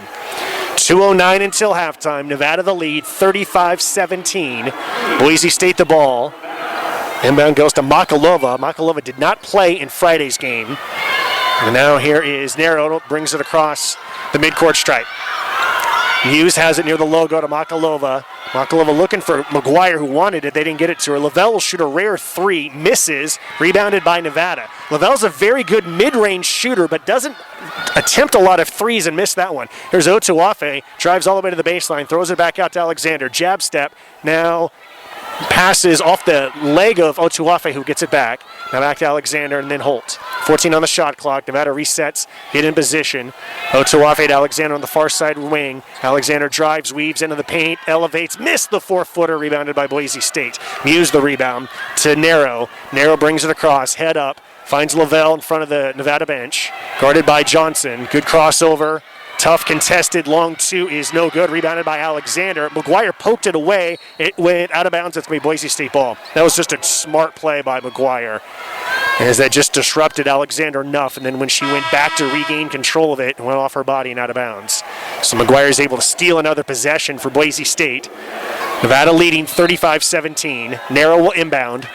2:09 until halftime. Nevada the lead, 35-17. Boise State the ball. Inbound goes to Makalova. Makalova did not play in Friday's game. And now here is Narrow, brings it across the midcourt stripe. Hughes has it near the logo to Makalova. Makalova looking for McGuire, who wanted it. They didn't get it to her. Lavelle will shoot a rare 3, misses, rebounded by Nevada. Lavelle's a very good mid-range shooter, but doesn't attempt a lot of threes and miss that one. Here's Otuafe, drives all the way to the baseline, throws it back out to Alexander. Jab step, now passes off the leg of Otuafe, who gets it back. Now back to Alexander and then Holt. 14 on the shot clock. Nevada resets, get in position. Otuafe to Alexander on the far side wing. Alexander drives, weaves into the paint, elevates, missed the 4-footer, rebounded by Boise State. Muse the rebound to Narrow. Narrow brings it across, head up, finds Lavelle in front of the Nevada bench. Guarded by Johnson. Good crossover. Tough contested, long 2 is no good, rebounded by Alexander. McGuire poked it away, it went out of bounds. It's going to be Boise State ball. That was just a smart play by McGuire, as that just disrupted Alexander enough, and then when she went back to regain control of it, it went off her body and out of bounds. So McGuire is able to steal another possession for Boise State. Nevada leading 35-17. Narrow will inbound.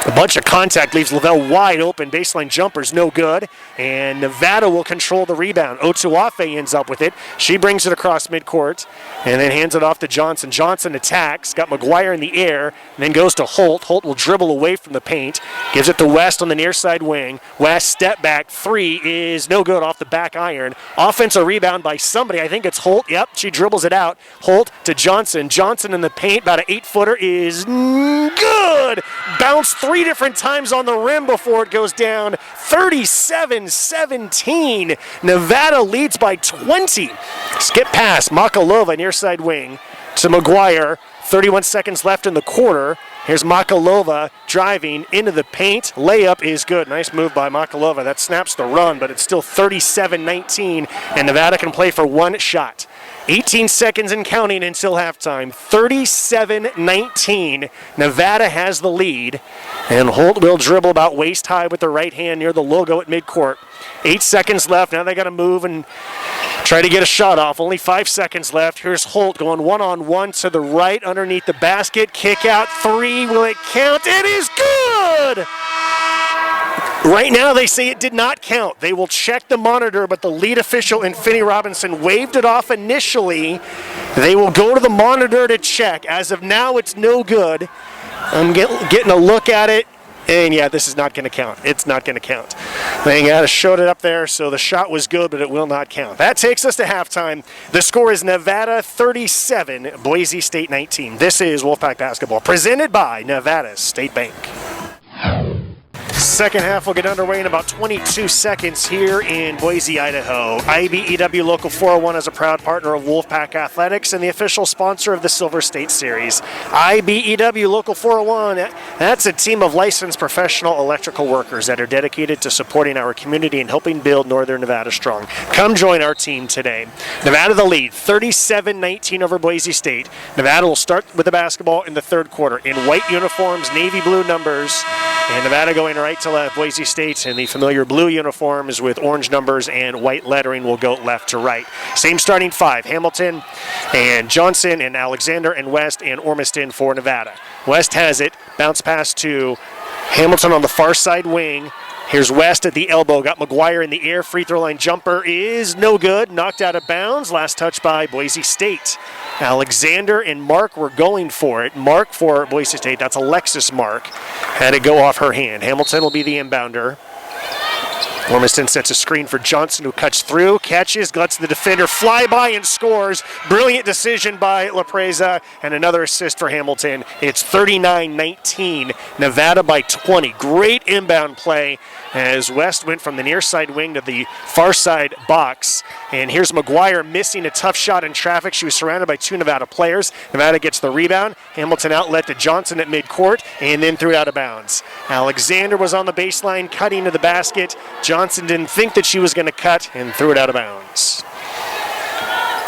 A bunch of contact leaves Lavelle wide open. Baseline jumper's no good. And Nevada will control the rebound. Otuafe ends up with it. She brings it across midcourt and then hands it off to Johnson. Johnson attacks, got McGuire in the air, and then goes to Holt. Holt will dribble away from the paint. Gives it to West on the near side wing. West step back 3 is no good off the back iron. Offensive rebound by somebody. I think it's Holt. Yep, she dribbles it out. Holt to Johnson. Johnson in the paint. About an 8-footer is good. Bounced 3 different times on the rim before it goes down. 37-17. Nevada leads by 20. Skip pass. Makalova near side wing to McGuire. 31 seconds left in the quarter. Here's Makalova driving into the paint. Layup is good. Nice move by Makalova. That snaps the run, but it's still 37-19, and Nevada can play for 1 shot. 18 seconds and counting until halftime. 37-19. Nevada has the lead. And Holt will dribble about waist high with the right hand near the logo at midcourt. 8 seconds left. Now they got to move and try to get a shot off. Only 5 seconds left. Here's Holt going one-on-one to the right underneath the basket. Kick out 3. Will it count? It is good! Right now they say it did not count. They will check the monitor, but the lead official, Infinity Robinson, waved it off initially. They will go to the monitor to check. As of now, it's no good. I'm getting a look at it. And yeah, this is not going to count. It's not going to count. They got to showed it up there, so the shot was good, but it will not count. That takes us to halftime. The score is Nevada 37, Boise State 19. This is Wolfpack Basketball, presented by Nevada State Bank. Second half will get underway in about 22 seconds here in Boise, Idaho. IBEW Local 401 is a proud partner of Wolfpack Athletics and the official sponsor of the Silver State Series. IBEW Local 401, that's a team of licensed professional electrical workers that are dedicated to supporting our community and helping build Northern Nevada strong. Come join our team today. Nevada the lead, 37-19 over Boise State. Nevada will start with the basketball in the third quarter in white uniforms, navy blue numbers, and Nevada going right to left. Boise State in the familiar blue uniforms with orange numbers and white lettering will go left to right. Same starting five, Hamilton and Johnson and Alexander and West and Ormiston for Nevada. West has it, bounce pass to Hamilton on the far side wing. Here's West at the elbow, got McGuire in the air, free throw line jumper is no good, knocked out of bounds, last touch by Boise State. Alexander and Mark were going for it. Mark for Boise State, that's Alexis Mark, had it go off her hand. Hamilton will be the inbounder. Ormiston sets a screen for Johnson, who cuts through, catches, lets the defender fly by and scores. Brilliant decision by LaPreza, and another assist for Hamilton. It's 39-19, Nevada by 20. Great inbound play as West went from the near side wing to the far side box. And here's McGuire missing a tough shot in traffic. She was surrounded by two Nevada players. Nevada gets the rebound. Hamilton outlet to Johnson at midcourt, and then threw it out of bounds. Alexander was on the baseline, cutting to the basket. Johnson didn't think that she was going to cut and threw it out of bounds.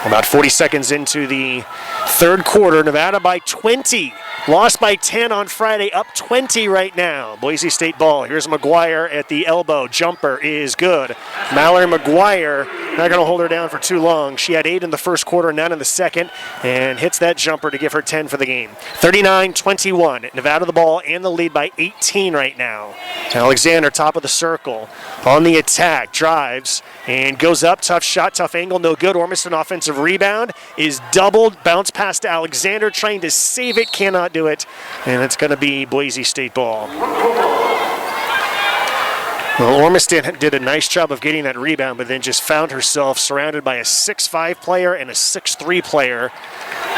About 40 seconds into the third quarter, Nevada by 20. Lost by 10 on Friday, up 20 right now. Boise State ball. Here's McGuire at the elbow. Jumper is good. Mallory McGuire, not going to hold her down for too long. She had 8 in the first quarter, none in the second, and hits that jumper to give her 10 for the game. 39-21. Nevada the ball and the lead by 18 right now. Alexander, top of the circle, on the attack, drives and goes up. Tough shot, tough angle, no good. Ormiston offensive rebound is doubled. Bounce pass to Alexander, trying to save it, cannot do it, and it's going to be Boise State ball. Well, Ormiston did a nice job of getting that rebound, but then just found herself surrounded by a 6'5 player and a 6'3 player,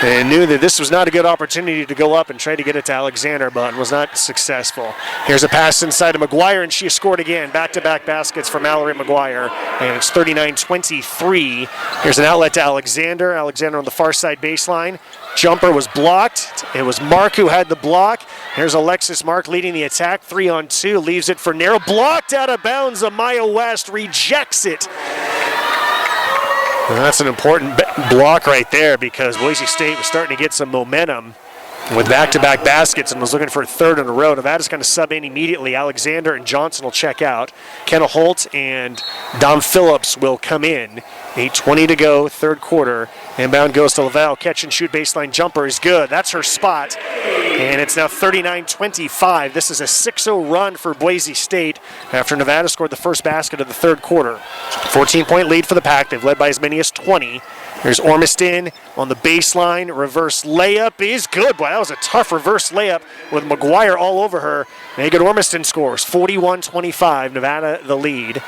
and knew that this was not a good opportunity to go up and try to get it to Alexander, but was not successful. Here's a pass inside to McGuire, and she scored again. Back-to-back baskets for Mallory McGuire, and it's 39-23. Here's an outlet to Alexander. Alexander on the far side baseline. Jumper was blocked. It was Mark who had the block. Here's Alexis Mark leading the attack. 3-on-2, leaves it for narrow. Blocked out of bounds. Amaya West rejects it. And that's an important block right there, because Boise State was starting to get some momentum with back-to-back baskets and was looking for a third in a row. Nevada's going to sub in immediately. Alexander and Johnson will check out. Kenna Holt and Dom Phillips will come in. 8:20 to go, third quarter. Inbound goes to Lavelle. Catch and shoot baseline jumper is good. That's her spot. And it's now 39-25. This is a 6-0 run for Boise State after Nevada scored the first basket of the third quarter. 14-point lead for the Pack. They've led by as many as 20. Here's Ormiston on the baseline. Reverse layup is good. Boy, that was a tough reverse layup with McGuire all over her. Megan Ormiston scores 41-25. Nevada the lead.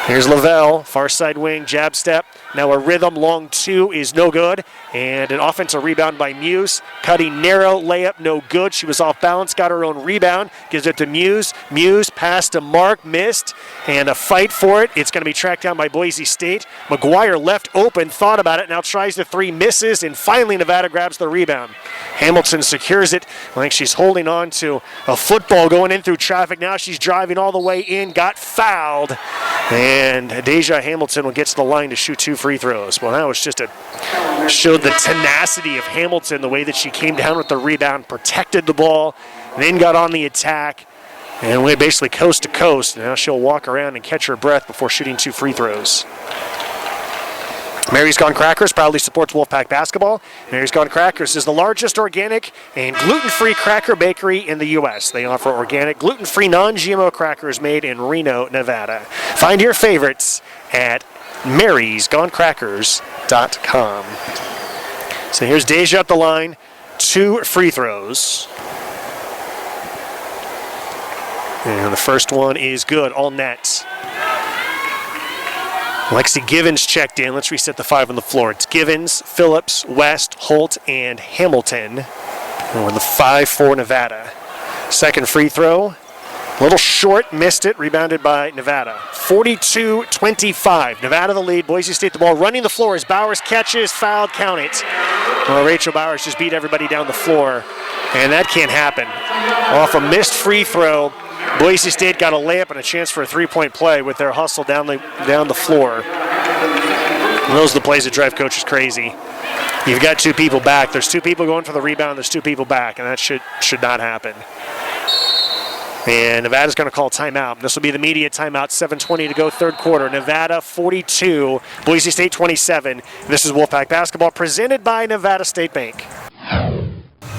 Here's Lavelle, far side wing, jab step. Now a rhythm, long two is no good. And an offensive rebound by Muse. Cutting narrow, layup no good. She was off balance, got her own rebound. Gives it to Muse. Muse pass to Mark, missed. And a fight for it. It's going to be tracked down by Boise State. McGuire left open, thought about it, now tries the three, misses, and finally Nevada grabs the rebound. Hamilton secures it. I think she's holding on to a football going in through traffic. Now she's driving all the way in, got fouled. And Deja Hamilton will get to the line to shoot 2 free throws. Well, that was just showed the tenacity of Hamilton, the way that she came down with the rebound, protected the ball, then got on the attack, and went basically coast to coast. Now she'll walk around and catch her breath before shooting 2 free throws. Mary's Gone Crackers proudly supports Wolfpack basketball. Mary's Gone Crackers is the largest organic and gluten-free cracker bakery in the U.S. They offer organic, gluten-free, non-GMO crackers made in Reno, Nevada. Find your favorites at marysgonecrackers.com. So here's Deja at the line, 2 free throws. And the first one is good, all net. Lexi Givens checked in. Let's reset the 5 on the floor. It's Givens, Phillips, West, Holt, and Hamilton. And with the 5 for Nevada. Second free throw. A little short, missed it, rebounded by Nevada. 42-25. Nevada the lead. Boise State the ball running the floor as Bowers catches, fouled, count it. Well, Rachel Bowers just beat everybody down the floor, and that can't happen. Off a missed free throw, Boise State got a layup and a chance for a three-point play with their hustle down the floor. And those are the plays that drive coaches crazy. You've got 2 people back. There's 2 people going for the rebound. There's 2 people back, and that should not happen. And Nevada's going to call timeout. This will be the media timeout. 7:20 to go, third quarter. Nevada 42, Boise State 27. This is Wolfpack basketball presented by Nevada State Bank.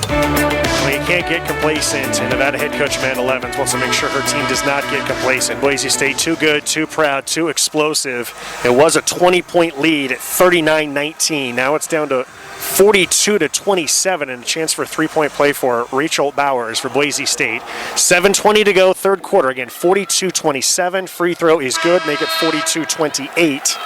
Well, you can't get complacent, and Nevada head coach Amanda Levens wants to make sure her team does not get complacent. Boise State too good, too proud, too explosive. It was a 20-point lead at 39-19. Now it's down to 42-27, and a chance for a three-point play for Rachel Bowers for Boise State. 7:20 to go, third quarter. Again, 42-27. Free throw is good. Make it 42-28.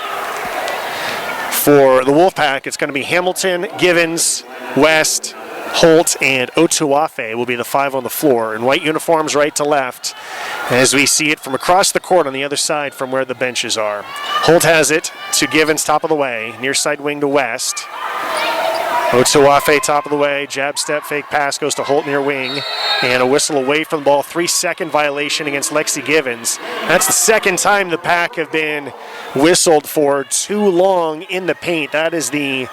For the Wolfpack, it's going to be Hamilton, Givens, West, Holt, and Otuafe will be the 5 on the floor. In white uniforms right to left, as we see it from across the court on the other side from where the benches are. Holt has it to Givens, top of the way. Near side wing to West. Otuafe top of the way, jab step, fake pass goes to Holt near wing, and a whistle away from the ball. 3-second violation against Lexi Givens. That's the second time the Pack have been whistled for too long in the paint. That is the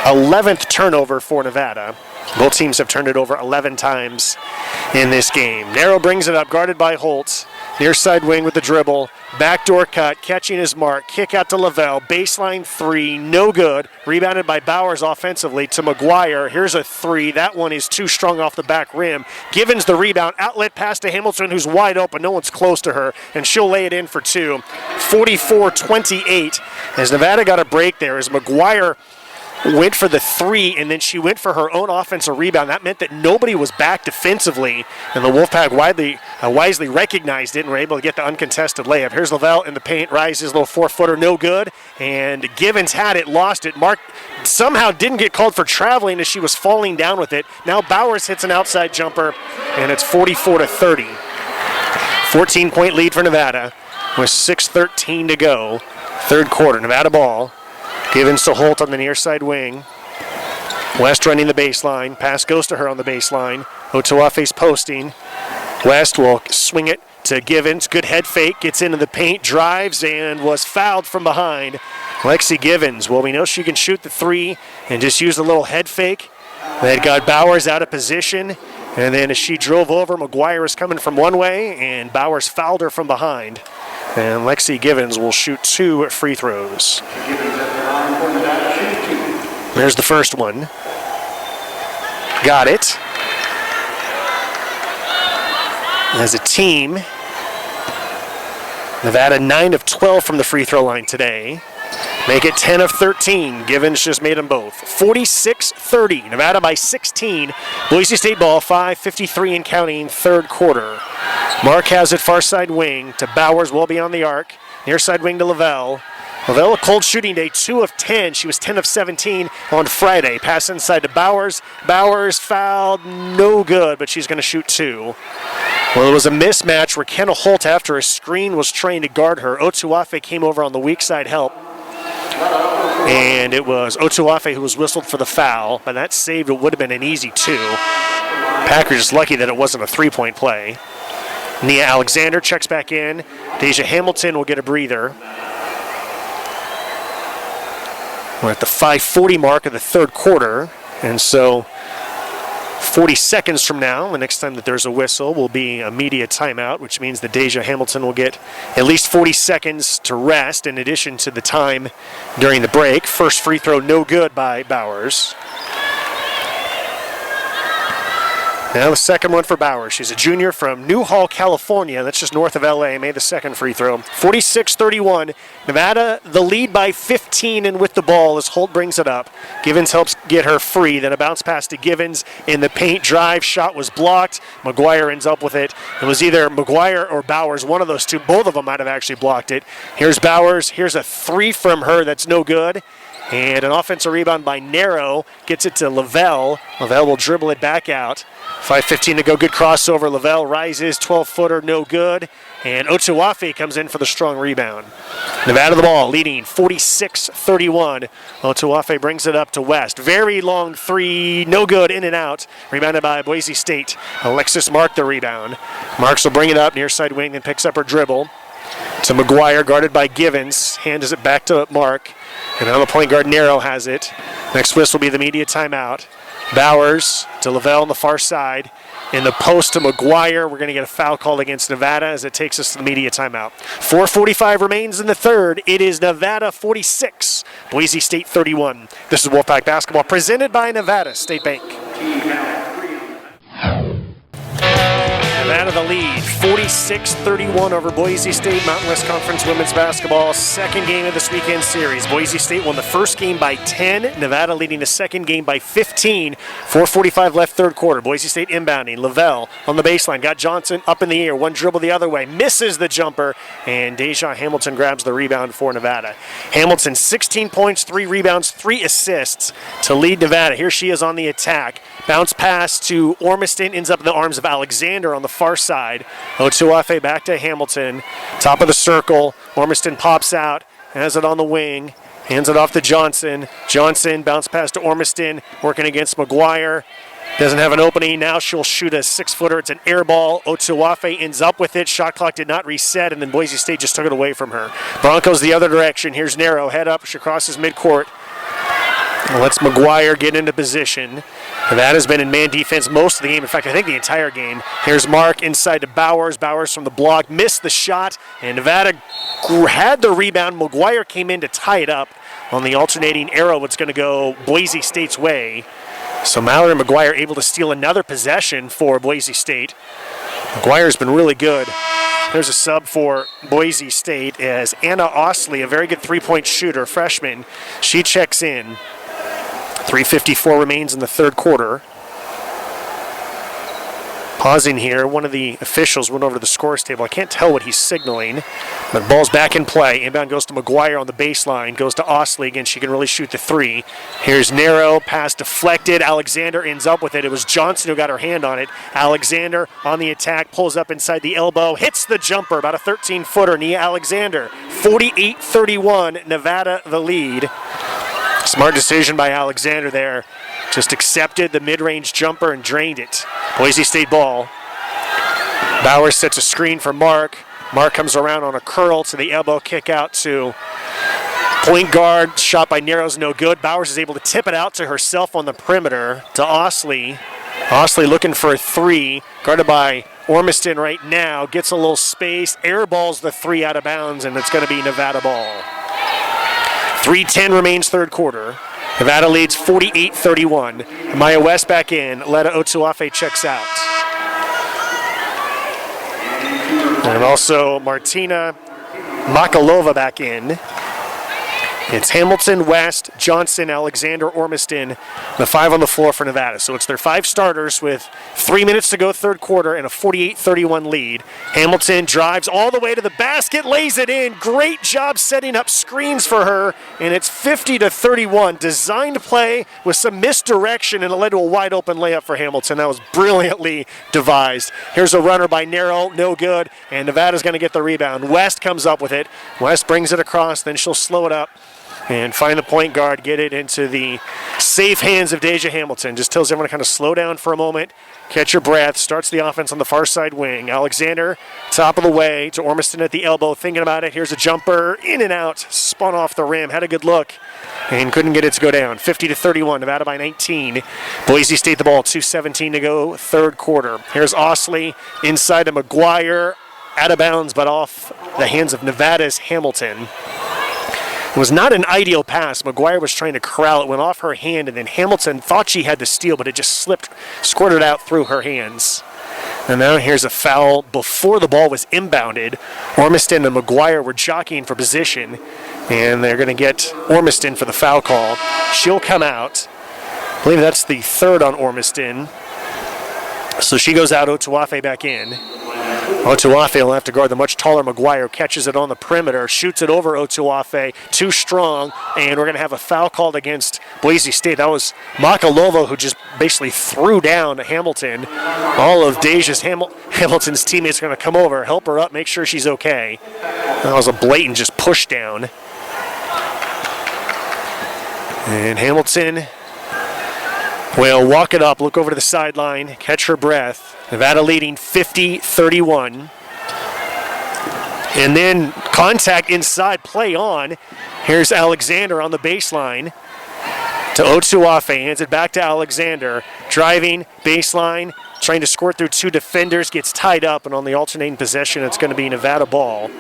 11th turnover for Nevada. Both teams have turned it over 11 times in this game. Narrow brings it up, guarded by Holt. Near side wing with the dribble. Backdoor cut, catching his mark. Kick out to Lavelle. Baseline 3, no good. Rebounded by Bowers offensively to McGuire. Here's a 3. That one is too strong off the back rim. Givens the rebound. Outlet pass to Hamilton, who's wide open. No one's close to her, and she'll lay it in for 2. 44-28. As Nevada got a break there, as McGuire went for the 3, and then she went for her own offensive rebound. That meant that nobody was back defensively, and the Wolfpack wisely recognized it and were able to get the uncontested layup. Here's Lavelle in the paint, rises, little 4-footer, no good, and Givens had it, lost it. Mark somehow didn't get called for traveling as she was falling down with it. Now Bowers hits an outside jumper, and it's 44-30. 14-point lead for Nevada with 6:13 to go. Third quarter, Nevada ball. Givens to Holt on the near side wing. West running the baseline. Pass goes to her on the baseline. Otuafe's posting. West will swing it to Givens. Good head fake. Gets into the paint. Drives and was fouled from behind. Lexi Givens. Well, we know she can shoot the 3 and just use a little head fake. That got Bowers out of position. And then as she drove over, McGuire was coming from one way, and Bowers fouled her from behind. And Lexi Givens will shoot 2 free throws. There's the first one. Got it. As a team, Nevada 9 of 12 from the free throw line today. Make it 10 of 13. Givens just made them both. 46-30. Nevada by 16. Boise State ball, 5:53 and counting, third quarter. Mark has it far side wing to Bowers, well beyond the arc. Near side wing to Lavelle. Lavelle, a cold shooting day, 2 of 10. She was 10 of 17 on Friday. Pass inside to Bowers. Bowers fouled, no good, but she's going to shoot 2. Well, it was a mismatch where Kenna Holt, after a screen, was trying to guard her. Otuafe came over on the weak side help. And it was Otuafe who was whistled for the foul. By that save, it would have been an easy 2. Packers just lucky that it wasn't a 3-point play. Nia Alexander checks back in. Deja Hamilton will get a breather. We're at the 5:40 mark of the third quarter, and so 40 seconds from now, the next time that there's a whistle, will be a media timeout, which means that Deja Hamilton will get at least 40 seconds to rest in addition to the time during the break. First free throw, no good by Bowers. Now the second one for Bowers. She's a junior from Newhall, California. That's just north of LA. Made the second free throw. 46-31. Nevada the lead by 15 and with the ball as Holt brings it up. Givens helps get her free. Then a bounce pass to Givens in the paint. Drive shot was blocked. McGuire ends up with it. It was either McGuire or Bowers. One of those two. Both of them might have actually blocked it. Here's Bowers. Here's a three from her that's no good. And an offensive rebound by Narrow. Gets it to Lavelle. Lavelle will dribble it back out. 5:15 to go. Good crossover. Lavelle rises. 12-footer, no good. And Otuafe comes in for the strong rebound. Nevada the ball, leading 46-31. Otuafe brings it up to West. Very long three, no good, in and out. Rebounded by Boise State. Alexis Mark the rebound. Marks will bring it up near side wing, then picks up her dribble. To McGuire, guarded by Givens. Hands it back to Mark. And now the point guard Narrow has it. Next whistle will be the media timeout. Bowers to Lavelle on the far side. In the post to McGuire. We're going to get a foul called against Nevada as it takes us to the media timeout. 4:45 remains in the third. It is Nevada 46, Boise State 31. This is Wolfpack Basketball presented by Nevada State Bank. Nevada the lead, 46-31 over Boise State, Mountain West Conference women's basketball. Second game of this weekend series. Boise State won the first game by 10. Nevada leading the second game by 15. 4:45 left third quarter. Boise State inbounding. Lavelle on the baseline. Got Johnson up in the air. One dribble the other way. Misses the jumper. And Deja Hamilton grabs the rebound for Nevada. Hamilton 16 points, 3 rebounds, 3 assists to lead Nevada. Here she is on the attack. Bounce pass to Ormiston. Ends up in the arms of Alexander on the far side. Otuafe back to Hamilton. Top of the circle. Ormiston pops out. Has it on the wing. Hands it off to Johnson. Johnson bounce pass to Ormiston. Working against McGuire. Doesn't have an opening. Now she'll shoot a 6-footer. It's an air ball. Otuafe ends up with it. Shot clock did not reset, and then Boise State just took it away from her. Broncos the other direction. Here's Narrow. Head up. She crosses midcourt. Lets McGuire get into position. That has been in man defense most of the game. In fact, I think the entire game. Here's Mark inside to Bowers. Bowers from the block. Missed the shot. And Nevada had the rebound. McGuire came in to tie it up on the alternating arrow. It's going to go Boise State's way. So Mallory and McGuire able to steal another possession for Boise State. McGuire's been really good. There's a sub for Boise State as Anna Osley, a very good three-point shooter, freshman. She checks in. 3:54 remains in the third quarter. Pausing here, one of the officials went over to the scores table. I can't tell what he's signaling, but ball's back in play. Inbound goes to McGuire on the baseline, goes to Osley. Again, she can really shoot the three. Here's Narrow, pass deflected. Alexander ends up with it. It was Johnson who got her hand on it. Alexander on the attack, pulls up inside the elbow, hits the jumper, about a 13-footer. Nia Alexander, 48-31, Nevada the lead. Smart decision by Alexander there. Just accepted the mid-range jumper and drained it. Boise State ball. Bowers sets a screen for Mark. Mark comes around on a curl to the elbow, kick out to point guard. Shot by Narrow's no good. Bowers is able to tip it out to herself on the perimeter to Osley. Osley looking for a three, guarded by Ormiston right now. Gets a little space, airballs the three out of bounds, and it's going to be Nevada ball. 3:10 remains third quarter. Nevada leads 48-31. Maya West back in. Letta Otuafe checks out. And also Martina Makalova back in. It's Hamilton, West, Johnson, Alexander, Ormiston, the 5 on the floor for Nevada. So it's their 5 starters with 3 minutes to go third quarter and a 48-31 lead. Hamilton drives all the way to the basket, lays it in. Great job setting up screens for her, and it's 50-31. Designed play with some misdirection, and it led to a wide open layup for Hamilton. That was brilliantly devised. Here's a runner by Narrow, no good, and Nevada's going to get the rebound. West comes up with it. West brings it across, then she'll slow it up and find the point guard, get it into the safe hands of Deja Hamilton. Just tells everyone to kind of slow down for a moment, catch your breath, starts the offense on the far side wing. Alexander, top of the way to Ormiston at the elbow, thinking about it. Here's a jumper, in and out, spun off the rim, had a good look, and couldn't get it to go down. 50-31, Nevada by 19. Boise State the ball, 2:17 to go, third quarter. Here's Osley inside to McGuire, out of bounds, but off the hands of Nevada's Hamilton. It was not an ideal pass. McGuire was trying to corral it, went off her hand, and then Hamilton thought she had the steal, but it just slipped, squirted out through her hands. And now here's a foul before the ball was inbounded. Ormiston and McGuire were jockeying for position, and they're going to get Ormiston for the foul call. She'll come out. I believe that's the third on Ormiston. So she goes out, Otuafe back in. Otuafe will have to guard the much taller McGuire, catches it on the perimeter, shoots it over Otuafe, too strong, and we're going to have a foul called against Boise State. That was Makalova, who just basically threw down Hamilton. All of Deja's Hamilton's teammates are going to come over, help her up, make sure she's okay. That was a blatant just push down. And Hamilton will walk it up, look over to the sideline, catch her breath. Nevada leading 50-31. And then contact inside, play on. Here's Alexander on the baseline to Otuafe, hands it back to Alexander. Driving, baseline, trying to squirt through two defenders, gets tied up, and on the alternating possession, it's going to be Nevada ball.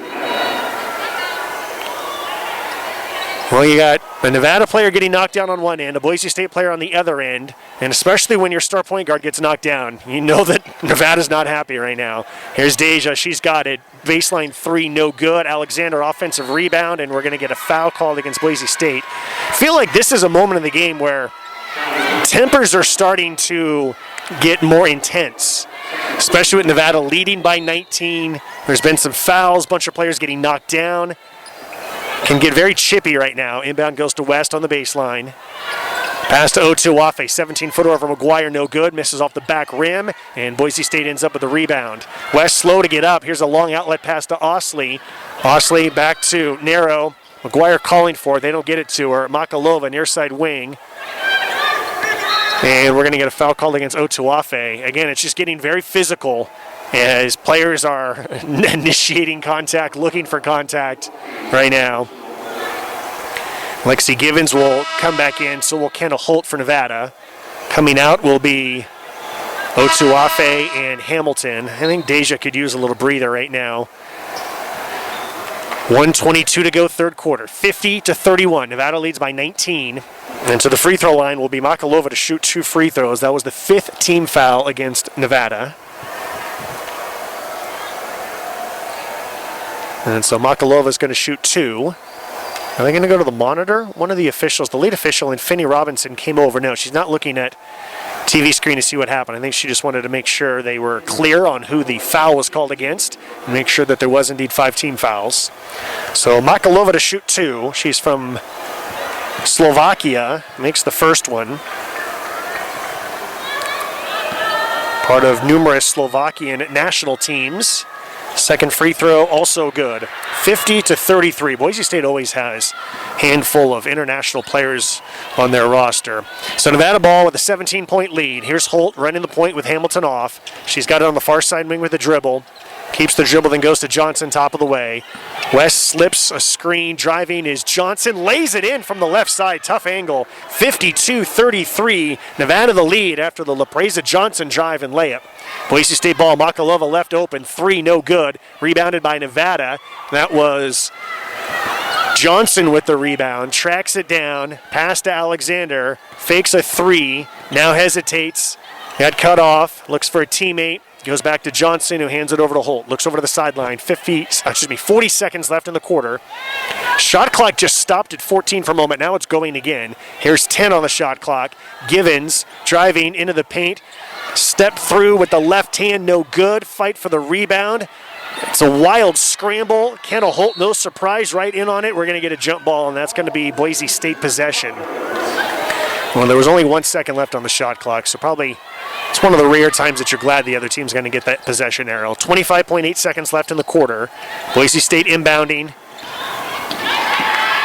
Well, you got a Nevada player getting knocked down on one end, a Boise State player on the other end, and especially when your star point guard gets knocked down, you know that Nevada's not happy right now. Here's Deja, she's got it. Baseline three, no good. Alexander, offensive rebound, and we're going to get a foul called against Boise State. I feel like this is a moment in the game where tempers are starting to get more intense, especially with Nevada leading by 19. There's been some fouls, bunch of players getting knocked down. Can get very chippy right now. Inbound goes to West on the baseline. Pass to Otuafe, 17-footer over McGuire, no good. Misses off the back rim, and Boise State ends up with the rebound. West slow to get up. Here's a long outlet pass to Osley. Osley back to Narrow. McGuire calling for it. They don't get it to her. Makalova, near side wing. And we're going to get a foul called against Otuafe. Again, it's just getting very physical as players are initiating contact, looking for contact right now. Lexi Givens will come back in, so will Kenna Holt for Nevada. Coming out will be Otuafe and Hamilton. I think Deja could use a little breather right now. 1:22 to go, third quarter. 50-31. Nevada leads by 19. And to the free throw line will be Makalova to shoot two free throws. That was the fifth team foul against Nevada. And so Makalova is going to shoot two. Are they going to go to the monitor? One of the officials, the lead official, and Finney Robinson came over. No, she's not looking at TV screen to see what happened. I think she just wanted to make sure they were clear on who the foul was called against and make sure that there was indeed 5 team fouls. So Makalova to shoot two. She's from Slovakia, makes the first one. Part of numerous Slovakian national teams. Second free throw, also good. 50-33. Boise State always has a handful of international players on their roster. So Nevada ball with a 17-point lead. Here's Holt running the point with Hamilton off. She's got it on the far side wing with a dribble. Keeps the dribble, then goes to Johnson, top of the way. West slips a screen. Driving is Johnson. Lays it in from the left side. Tough angle. 52-33. Nevada the lead after the LaPreza Johnson drive and layup. Boise State ball. Makalova left open. 3, no good. Rebounded by Nevada. That was Johnson with the rebound. Tracks it down. Pass to Alexander. Fakes a 3. Now hesitates. Got cut off. Looks for a teammate. Goes back to Johnson, who hands it over to Holt. Looks over to the sideline. 40 seconds left in the quarter. Shot clock just stopped at 14 for a moment. Now it's going again. Here's 10 on the shot clock. Givens driving into the paint. Step through with the left hand, no good. Fight for the rebound. It's a wild scramble. Kenna Holt, no surprise, right in on it. We're going to get a jump ball, and that's going to be Boise State possession. Well, there was only 1 second left on the shot clock, so probably it's one of the rare times that you're glad the other team's going to get that possession arrow. 25.8 seconds left in the quarter. Boise State inbounding.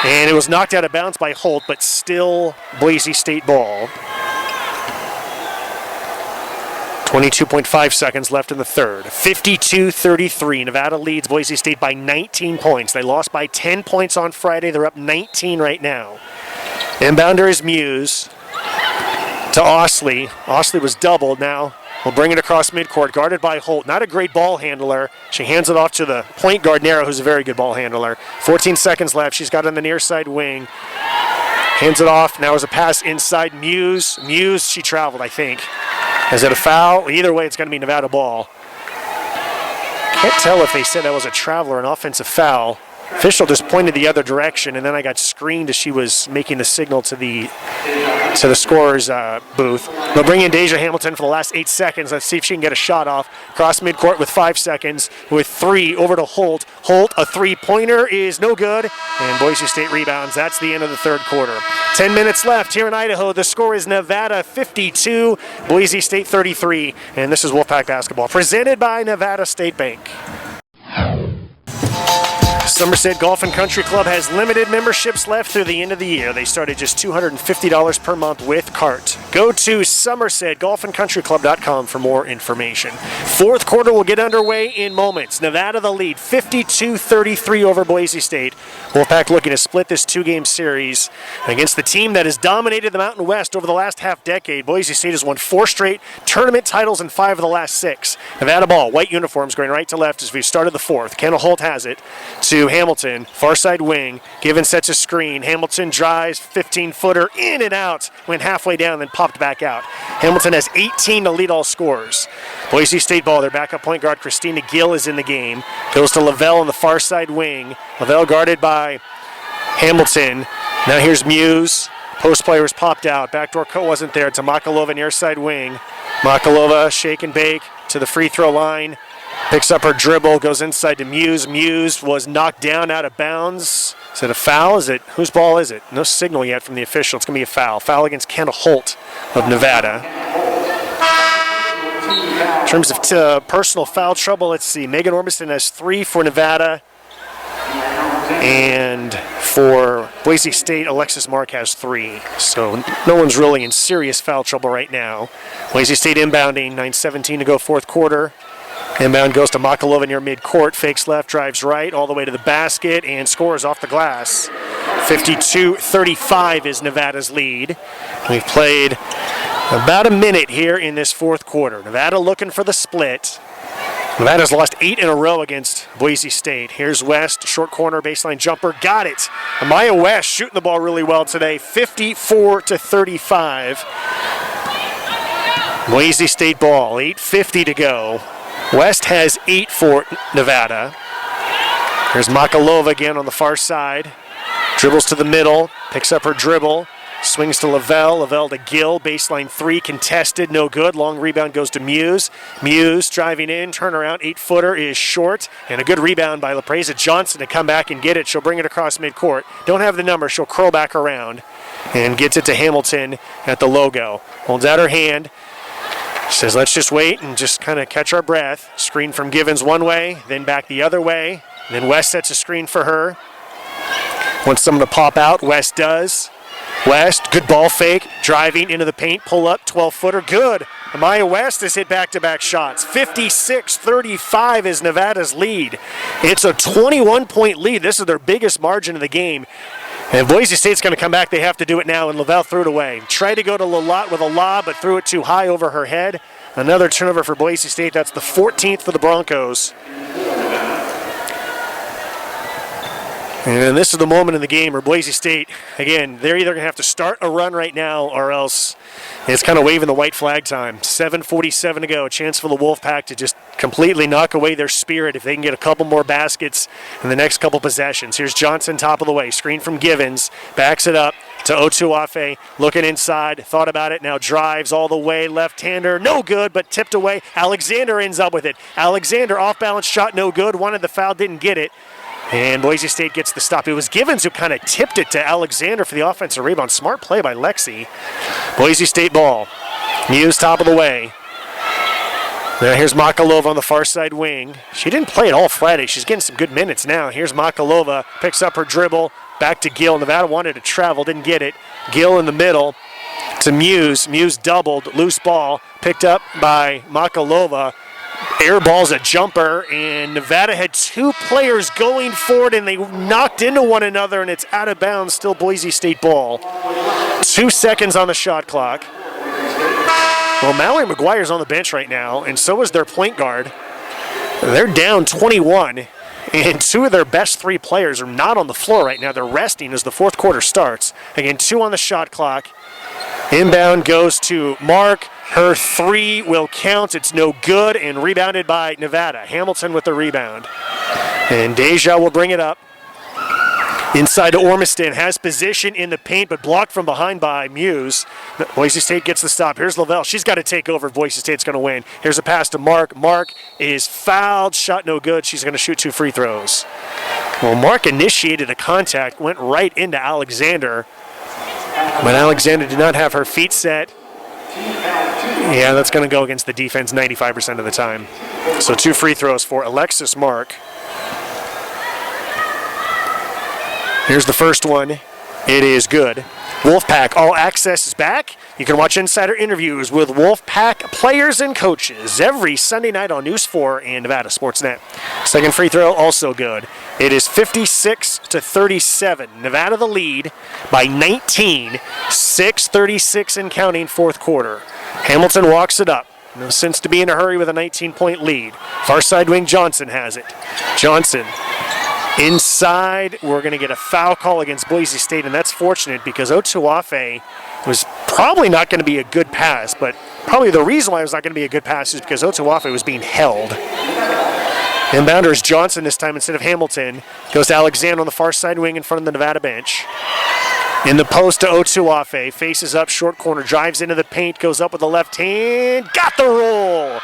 And it was knocked out of bounds by Holt, but still Boise State ball. 22.5 seconds left in the third. 52-33. Nevada leads Boise State by 19 points. They lost by 10 points on Friday. They're up 19 right now. Inbounder is Muse to Osley. Osley was doubled. Now will bring it across midcourt, guarded by Holt. Not a great ball handler. She hands it off to the point guard, Nero, who's a very good ball handler. 14 seconds left. She's got it on the near side wing. Hands it off. Now is a pass inside Muse. Muse, she traveled, I think. Is it a foul? Either way, it's going to be Nevada ball. Can't tell if they said that was a travel or an offensive foul. Official just pointed the other direction, and then I got screened as she was making the signal to the scorer's booth. They'll bring in Deja Hamilton for the last 8 seconds. Let's see if she can get a shot off. Cross midcourt with 5 seconds. With 3 over to Holt. Holt, a three-pointer is no good, and Boise State rebounds. That's the end of the third quarter. 10 minutes left here in Idaho. The score is Nevada 52, Boise State 33, and this is Wolfpack basketball, presented by Nevada State Bank. Somerset Golf and Country Club has limited memberships left through the end of the year. They start at just $250 per month with cart. Go to somersetgolfandcountryclub.com for more information. Fourth quarter will get underway in moments. Nevada the lead, 52-33 over Boise State. Wolfpack looking to split this 2-game series against the team that has dominated the Mountain West over the last half-decade. Boise State has won 4 straight tournament titles and 5 of the last 6. Nevada ball, white uniforms going right to left as we started the fourth. Kendall Holt has it to Hamilton, far side wing. Given sets a screen. Hamilton drives, 15-footer in and out. Went halfway down, then popped back out. Hamilton has 18 to lead all scorers. Boise State ball, their backup point guard Christina Gill is in the game. Goes to Lavelle on the far side wing. Lavelle guarded by Hamilton. Now here's Muse. Post player was popped out. Backdoor cut wasn't there. To Makalova near side wing. Makalova shake and bake to the free throw line. Picks up her dribble, goes inside to Muse. Muse was knocked down out of bounds. Is it a foul? Whose ball is it? No signal yet from the official. It's going to be a foul. Foul against Kendall Holt of Nevada. In terms of personal foul trouble, let's see. Megan Orbison has 3 for Nevada. And for Boise State, Alexis Mark has 3. So no one's really in serious foul trouble right now. Boise State inbounding, 9:17 to go fourth quarter. Inbound goes to Makalova near midcourt, fakes left, drives right, all the way to the basket, and scores off the glass. 52-35 is Nevada's lead. We've played about a minute here in this fourth quarter. Nevada looking for the split. Nevada's lost 8 in a row against Boise State. Here's West, short corner, baseline jumper, got it. Amaya West shooting the ball really well today, 54-35. Boise State ball, 8:50 to go. West has 8 for Nevada. Here's Makalova again on the far side. Dribbles to the middle, picks up her dribble, swings to Lavelle. Lavelle to Gill, baseline 3, contested, no good. Long rebound goes to Muse. Muse driving in, turnaround, 8-footer is short, and a good rebound by LaPreza Johnson to come back and get it. She'll bring it across midcourt. Don't have the number, she'll curl back around and gets it to Hamilton at the logo. Holds out her hand. Says, let's just wait and just kind of catch our breath. Screen from Givens one way, then back the other way. Then West sets a screen for her. Wants someone to pop out. West does. West, good ball fake. Driving into the paint, pull up, 12-footer, good. Amaya West has hit back-to-back shots. 56-35 is Nevada's lead. It's a 21-point lead. This is their biggest margin of the game. And if Boise State's going to come back, they have to do it now, and Lavelle threw it away. Tried to go to Lalott with a lob, but threw it too high over her head. Another turnover for Boise State. That's the 14th for the Broncos. And this is the moment in the game where Boise State, again, they're either going to have to start a run right now or else it's kind of waving the white flag time. 7:47 to go. A chance for the Wolfpack to just completely knock away their spirit if they can get a couple more baskets in the next couple possessions. Here's Johnson, top of the way. Screen from Givens. Backs it up to Otuafe. Looking inside. Thought about it. Now drives all the way. Left-hander. No good, but tipped away. Alexander ends up with it. Alexander, off-balance shot. No good. Wanted the foul. Didn't get it. And Boise State gets the stop. It was Givens who kind of tipped it to Alexander for the offensive rebound. Smart play by Lexi. Boise State ball. Muse top of the way. Now here's Makalova on the far side wing. She didn't play it all Friday. She's getting some good minutes now. Here's Makalova. Picks up her dribble. Back to Gill. Nevada wanted to travel. Didn't get it. Gill in the middle to Muse. Muse doubled. Loose ball. Picked up by Makalova. Air ball's a jumper, and Nevada had 2 players going forward, and they knocked into one another, and it's out of bounds. Still Boise State ball. 2 seconds on the shot clock. Well, Mallory McGuire's on the bench right now, and so is their point guard. They're down 21, and two of their best three players are not on the floor right now. They're resting as the fourth quarter starts. Again, 2 on the shot clock. Inbound goes to Mark. Her three will count. It's no good, and rebounded by Nevada. Hamilton with the rebound. And Deja will bring it up. Inside to Ormiston, has position in the paint, but blocked from behind by Muse. Boise State gets the stop. Here's Lavelle. She's got to take over if Boise State's going to win. Here's a pass to Mark. Mark is fouled. Shot no good. She's going to shoot 2 free throws. Well, Mark initiated a contact, went right into Alexander, but Alexander did not have her feet set. Yeah, that's going to go against the defense 95% of the time. So 2 free throws for Alexis Mark. Here's the first one. It is good. Wolfpack All Access is back. You can watch insider interviews with Wolfpack players and coaches every Sunday night on News 4 and Nevada Sportsnet. Second free throw, also good. It is 56-37. Nevada the lead by 19. 6:36 and counting, fourth quarter. Hamilton walks it up. No sense to be in a hurry with a 19-point lead. Far side wing Johnson has it. Johnson inside. We're going to get a foul call against Boise State, and that's fortunate because Otuafe was probably not going to be a good pass, but probably the reason why it was not going to be a good pass is because Otuafe was being held. Inbounder is Johnson this time instead of Hamilton. Goes to Alexander on the far side wing in front of the Nevada bench. In the post to Otuafe, faces up, short corner, drives into the paint, goes up with the left hand, got the roll!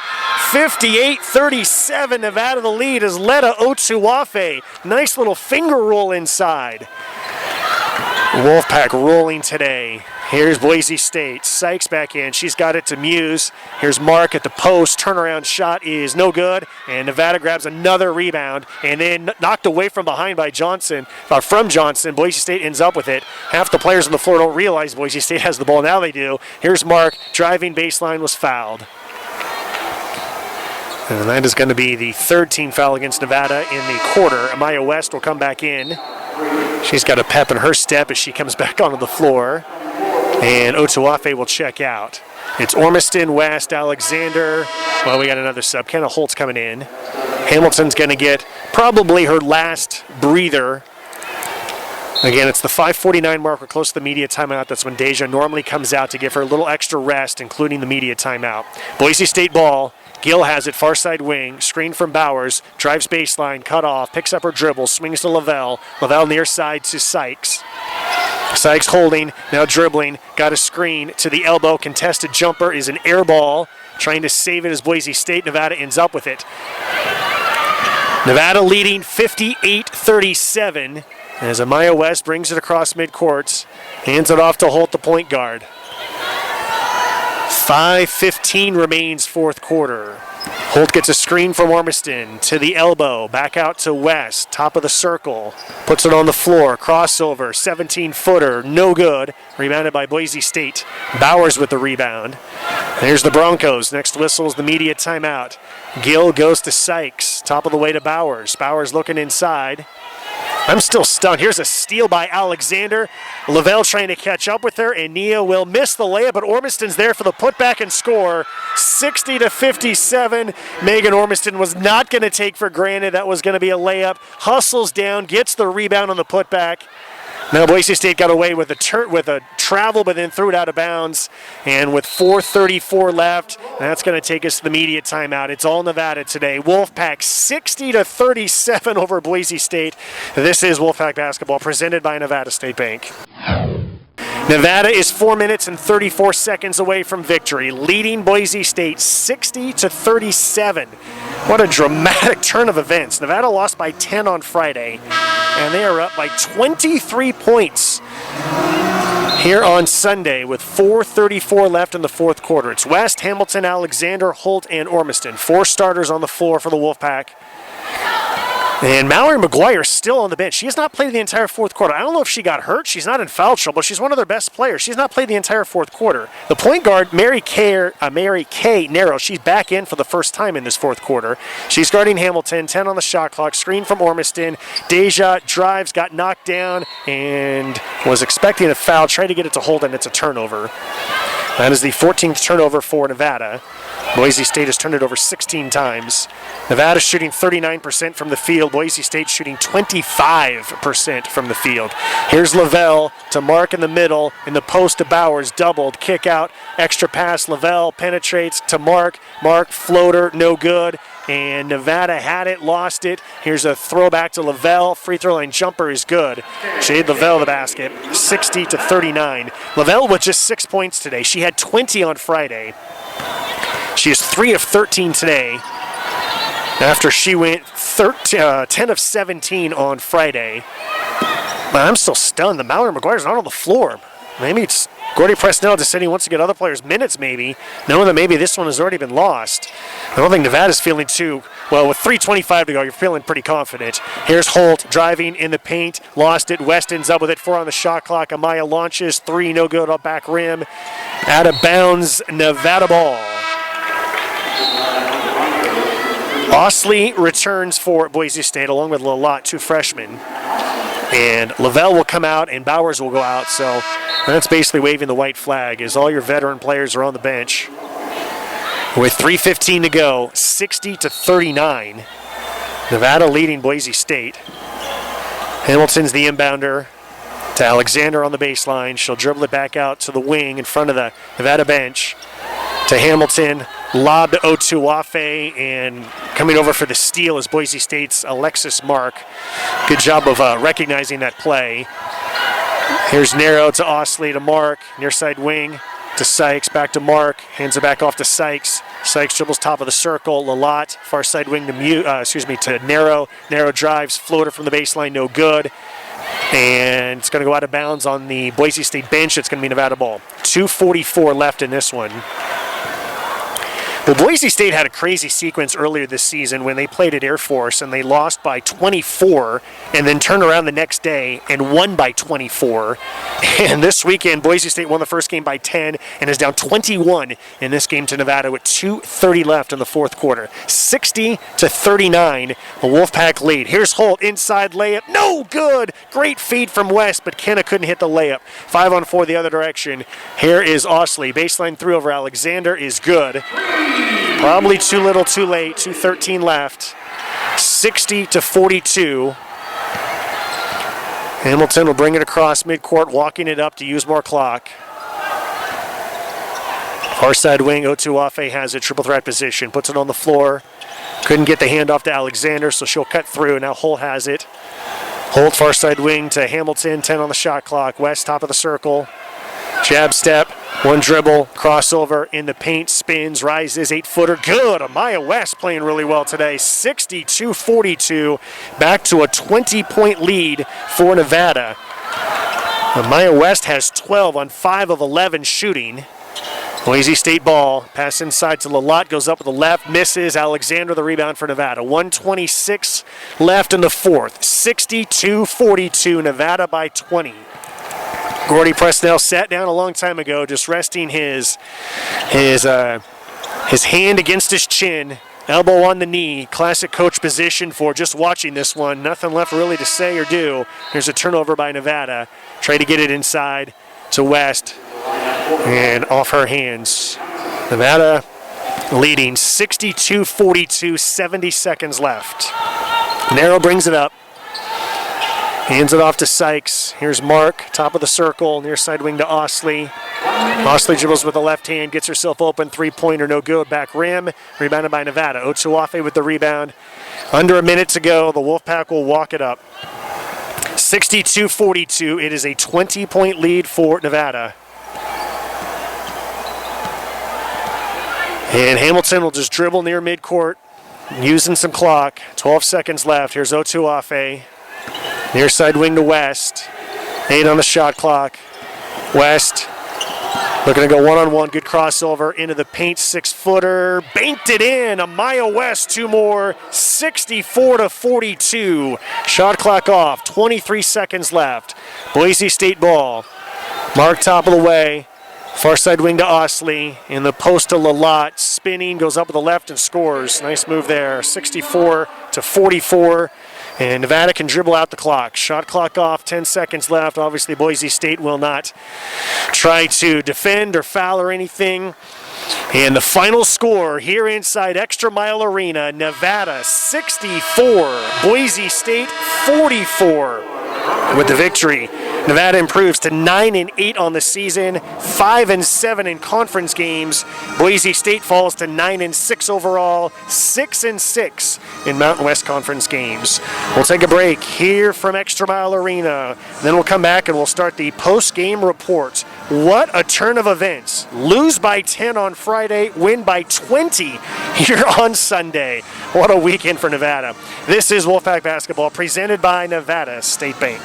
58-37, Nevada the lead is Letta Otuafe. Nice little finger roll inside. Wolfpack rolling today. Here's Boise State. Sykes back in. She's got it to Muse. Here's Mark at the post. Turnaround shot is no good. And Nevada grabs another rebound. And then knocked away from behind by Johnson. From Johnson. Boise State ends up with it. Half the players on the floor don't realize Boise State has the ball. Now they do. Here's Mark. Driving baseline, was fouled. And that is going to be the third team foul against Nevada in the quarter. Amaya West will come back in. She's got a pep in her step as she comes back onto the floor. And Otuafe will check out. It's Ormiston, West, Alexander. Well, we got another sub. Kenna Holt's coming in. Hamilton's going to get probably her last breather. Again, it's the 5:49 mark. We're close to the media timeout. That's when Deja normally comes out to give her a little extra rest, including the media timeout. Boise State ball. Gill has it, far side wing, screen from Bowers, drives baseline, cut off, picks up her dribble, swings to Lavelle. Lavelle near side to Sykes. Sykes holding, now dribbling, got a screen to the elbow. Contested jumper is an air ball. Trying to save it as Boise State. Nevada ends up with it. Nevada leading 58-37 as Amaya West brings it across midcourt. Hands it off to Holt, the point guard. 5:15 remains, fourth quarter. Holt gets a screen from Ormiston to the elbow, back out to West, top of the circle, puts it on the floor, crossover, 17-footer, no good, rebounded by Boise State. Bowers with the rebound. There's the Broncos, next whistle is the media timeout. Gill goes to Sykes, top of the way to Bowers. Bowers looking inside. I'm still stunned. Here's a steal by Alexander. Lavelle trying to catch up with her, and Nia will miss the layup, but Ormiston's there for the putback and score. 60-57. Megan Ormiston was not going to take for granted that was going to be a layup. Hustles down, gets the rebound on the putback. Now Boise State got away with a travel, but then threw it out of bounds. And with 4:34 left, that's going to take us to the media timeout. It's all Nevada today. Wolfpack 60-37 over Boise State. This is Wolfpack basketball presented by Nevada State Bank. Nevada is 4 minutes and 34 seconds away from victory, leading Boise State 60-37. What a dramatic turn of events. Nevada lost by 10 on Friday, and they are up by 23 points here on Sunday with 4:34 left in the fourth quarter. It's West, Hamilton, Alexander, Holt, and Ormiston. 4 starters on the floor for the Wolfpack. And Mallory McGuire still on the bench. She has not played the entire fourth quarter. I don't know if she got hurt. She's not in foul trouble. She's one of their best players. She's not played the entire fourth quarter. The point guard, Mary K. Narrow, she's back in for the first time in this fourth quarter. She's guarding Hamilton, 10 on the shot clock, screen from Ormiston. Deja drives, got knocked down, and was expecting a foul. Tried to get it to Holt, and it's a turnover. That is the 14th turnover for Nevada. Boise State has turned it over 16 times. Nevada shooting 39% from the field. Boise State shooting 25% from the field. Here's Lavelle to Mark in the middle. In the post to Bowers. Doubled. Kick out. Extra pass. Lavelle penetrates to Mark. Mark floater. No good. And Nevada had it. Lost it. Here's a throwback to Lavelle. Free throw line jumper is good. Jade Lavelle the basket. 60-39. Lavelle with just 6 points today. She had 20 on Friday. She is 3 of 13 today after she went 10 of 17 on Friday. But I'm still stunned. The Mallory McGuire's not on the floor. Maybe it's Gordy Presnell just said he wants to get other players minutes maybe, knowing that maybe this one has already been lost. I don't think Nevada's feeling too, well, with 3:25 to go, you're feeling pretty confident. Here's Holt driving in the paint, lost it. West ends up with it, 4 on the shot clock. Amaya launches, 3, no good, up back rim. Out of bounds, Nevada ball. Osley returns for Boise State along with Lalott, 2 freshmen. And Lavelle will come out and Bowers will go out. So that's basically waving the white flag as all your veteran players are on the bench. With 3:15 to go, 60-39. Nevada leading Boise State. Hamilton's the inbounder to Alexander on the baseline. She'll dribble it back out to the wing in front of the Nevada bench. To Hamilton, lob to Otuafe, and coming over for the steal is Boise State's Alexis Mark. Good job of recognizing that play. Here's Narrow to Osley to Mark, near side wing to Sykes, back to Mark, hands it back off to Sykes. Sykes dribbles top of the circle. Lalott, far side wing to Narrow. Narrow drives, floater from the baseline, no good. And it's going to go out of bounds on the Boise State bench. It's going to be Nevada ball. 2:44 left in this one. Well, Boise State had a crazy sequence earlier this season when they played at Air Force and they lost by 24 and then turned around the next day and won by 24. And this weekend, Boise State won the first game by 10 and is down 21 in this game to Nevada with 2:30 left in the fourth quarter. 60-39, the Wolfpack lead. Here's Holt, inside layup, no good. Great feed from West, but Kenna couldn't hit the layup. 5-on-4 the other direction. Here is Osley. Baseline 3 over Alexander is good. Probably too little, too late. 2:13 left. 60-42. Hamilton will bring it across midcourt, walking it up to use more clock. Far side wing, Otuafe has it, triple threat position, puts it on the floor. Couldn't get the handoff to Alexander, so she'll cut through. Now Holt has it. Holt far side wing to Hamilton, 10 on the shot clock. West top of the circle. Jab step, 1 dribble, crossover in the paint, spins, rises, 8-footer, good. Amaya West playing really well today, 62-42, back to a 20-point lead for Nevada. Amaya West has 12 on 5 of 11 shooting. Boise State ball, pass inside to Lalott, goes up with the left, misses. Alexander the rebound for Nevada. 1:26 left in the fourth, 62-42, Nevada by 20. Gordy Presnell sat down a long time ago, just resting his hand against his chin, elbow on the knee. Classic coach position for just watching this one. Nothing left really to say or do. Here's a turnover by Nevada. Try to get it inside to West, and off her hands. Nevada leading 62-42, 70 seconds left. Narrow brings it up. Hands it off to Sykes. Here's Mark, top of the circle, near side wing to Osley. Osley dribbles with the left hand, gets herself open, 3-pointer, no good, back rim, rebounded by Nevada. Otuafe with the rebound. Under a minute to go, the Wolfpack will walk it up. 62-42, it is a 20-point lead for Nevada. And Hamilton will just dribble near midcourt, using some clock. 12 seconds left. Here's Otuafe. Near side wing to West. 8 on the shot clock. West looking to go one-on-one. Good crossover into the paint. 6-footer. Banked it in. Amaya West, 2 more. 64-42. Shot clock off. 23 seconds left. Boise State ball. Mark top of the way. Far side wing to Osley. In the post to Lalott. Spinning. Goes up with the left and scores. Nice move there. 64-44. And Nevada can dribble out the clock. Shot clock off, 10 seconds left. Obviously, Boise State will not try to defend or foul or anything. And the final score here inside Extra Mile Arena, Nevada 64, Boise State 44. With the victory, Nevada improves to 9-8 on the season, 5-7 in conference games. Boise State falls to 9-6 overall, 6-6 in Mountain West Conference games. We'll take a break here from Extra Mile Arena. Then we'll come back and we'll start the post-game report. What a turn of events. Lose by 10 on Friday, win by 20 here on Sunday. What a weekend for Nevada. This is Wolfpack Basketball presented by Nevada State Bank.